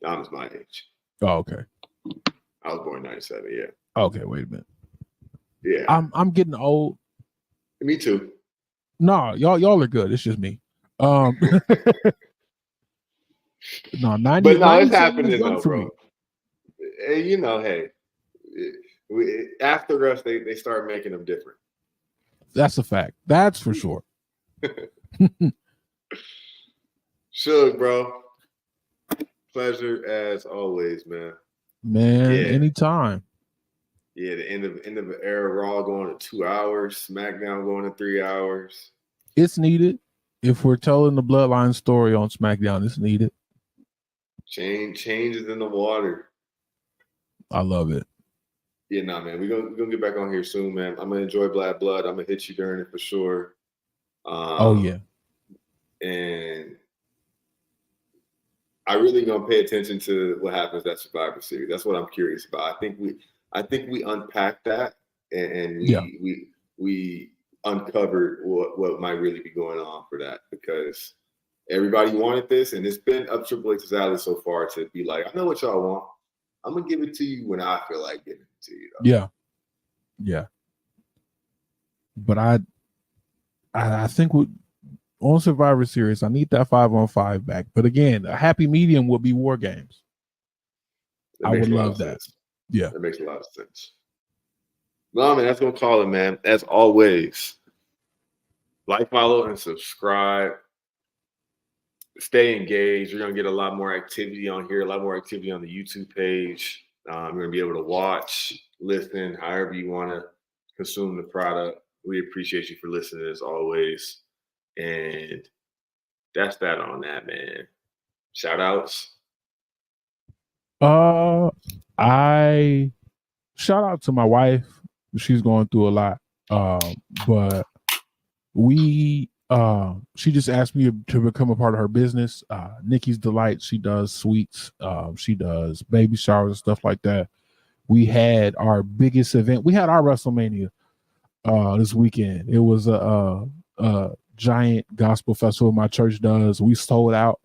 Dom's my age. Oh, okay. I was born in 97, yeah. Okay, wait a minute. Yeah. I'm getting old. Me too. No, y'all are good. It's just me. No, 90. But no, it's happening though, bro. Hey, after us, they start making them different. That's a fact. That's for sure. Suge, bro. Pleasure as always, man. Anytime. Yeah, the end of the era, Raw going to 2 hours, SmackDown going to 3 hours. It's needed. If we're telling the Bloodline story on SmackDown, it's needed. Changes in the water. I love it. Yeah, man. We're gonna get back on here soon, man. I'm gonna enjoy Black Blood. I'm gonna hit you during it for sure. And I really gonna pay attention to what happens at Survivor Series. That's what I'm curious about. I think I think we unpacked that, and we uncovered what might really be going on for that, because everybody wanted this, and it's been up Triple H's alley so far to be like, I know what y'all want. I'm gonna give it to you when I feel like giving it to you. Though. Yeah. But I think on Survivor Series, I need that 5-on-5 back. But again, a happy medium would be War Games. I would love that. Yeah, that makes a lot of sense. No, man, that's gonna call it, man. As always, like, follow, and subscribe. Stay engaged. You're gonna get a lot more activity on here, a lot more activity on the YouTube page. You're gonna be able to watch, listen, however you want to consume the product. We appreciate you for listening as always. And that's that on that, man. Shout outs. I shout out to my wife. She's going through a lot. But she just asked me to become a part of her business. Nikki's Delight. She does sweets. She does baby showers and stuff like that. We had our biggest event. We had our WrestleMania this weekend. It was a giant gospel festival my church does. We sold out.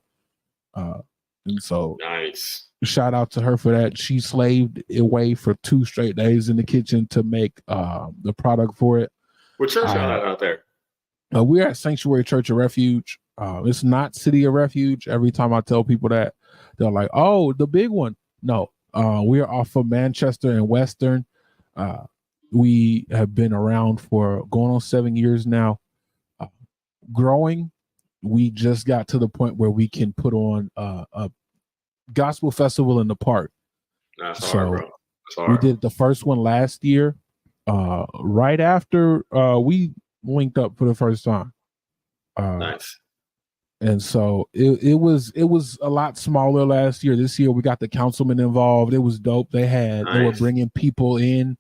And so nice. Shout out to her for that. She slaved away for 2 straight days in the kitchen to make the product for it. What church out there? We're at Sanctuary Church of Refuge. It's not City of Refuge. Every time I tell people that, they're like, oh, the big one. No, we're off of Manchester and Western. We have been around for going on 7 years now. Growing. We just got to the point where we can put on a gospel festival in the park. That's hard, bro. That's hard. We did the first one last year, right after we linked up for the first time. Nice. And so it was a lot smaller last year. This year we got the councilman involved. It was dope. They were bringing people in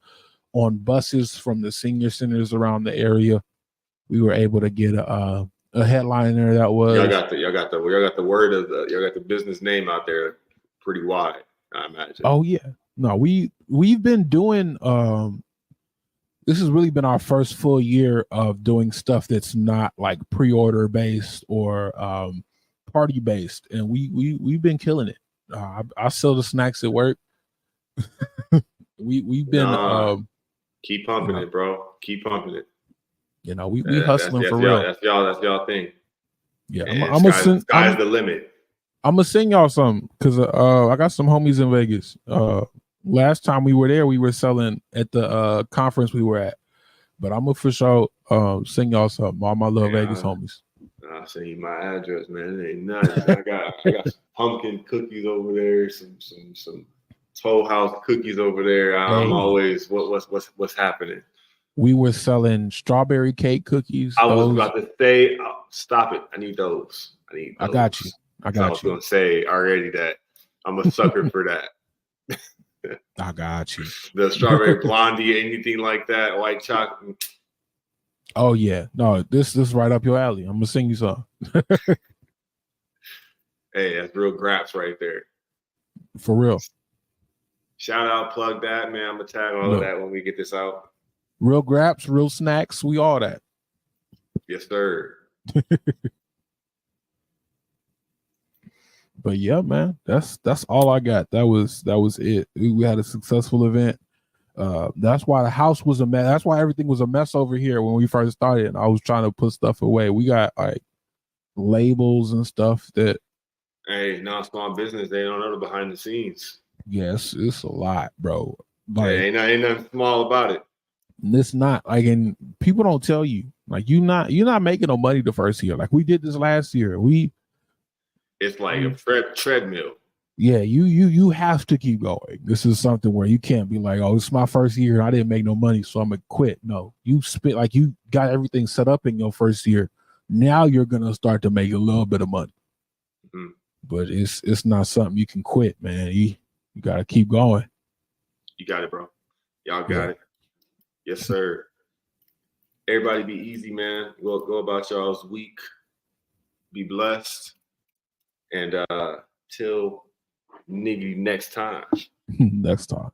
on buses from the senior centers around the area. We were able to get a headliner that was. Y'all got the word of y'all got the business name out there pretty wide, I imagine. Oh yeah. No, we've been doing this has really been our first full year of doing stuff that's not like pre-order based or party based, and we've been killing it. I sell the snacks at work. we've been keep pumping it, bro. Keep pumping it. You know, we hustling for real. That's y'all thing. Yeah, sky's the limit. I'm gonna sing y'all something because I got some homies in Vegas. Last time we were there, we were selling at the conference we were at. But I'm gonna for sure sing y'all something. All my little Vegas homies. I'll send you my address, man. It ain't nothing. I got some pumpkin cookies over there, some Toll House cookies over there. I'm always what's happening. We were selling strawberry cake cookies. I was about to say, stop it. I need those. I got you. I was going to say already that I'm a sucker for that. I got you. The strawberry blondie, anything like that, white chocolate. Oh yeah, no, this is right up your alley. I'm gonna sing you something. Hey, that's real Graps right there. For real. Shout out, plug that, man. I'm gonna tag all of that when we get this out. Real Graps, real snacks, we all that. Yes, sir. But yeah, man, that's all I got. That was it. We had a successful event. That's why the house was a mess. That's why everything was a mess over here when we first started. I was trying to put stuff away. We got like labels and stuff that. Hey, small business. They don't know the behind the scenes. Yes, it's a lot, bro. Like, ain't nothing small about it. It's not like, and people don't tell you like you're not making no money the first year. Like we did this last year. It's like a treadmill. Yeah, you have to keep going. This is something where you can't be like, oh, it's my first year. I didn't make no money, so I'm gonna quit. No, you got everything set up in your first year. Now you're gonna start to make a little bit of money. Mm-hmm. But it's not something you can quit, man. You gotta keep going. You got it, bro. Y'all got it. Yes, sir. Everybody be easy, man. Go about y'all's week. Be blessed. And till nigga next time. Next time.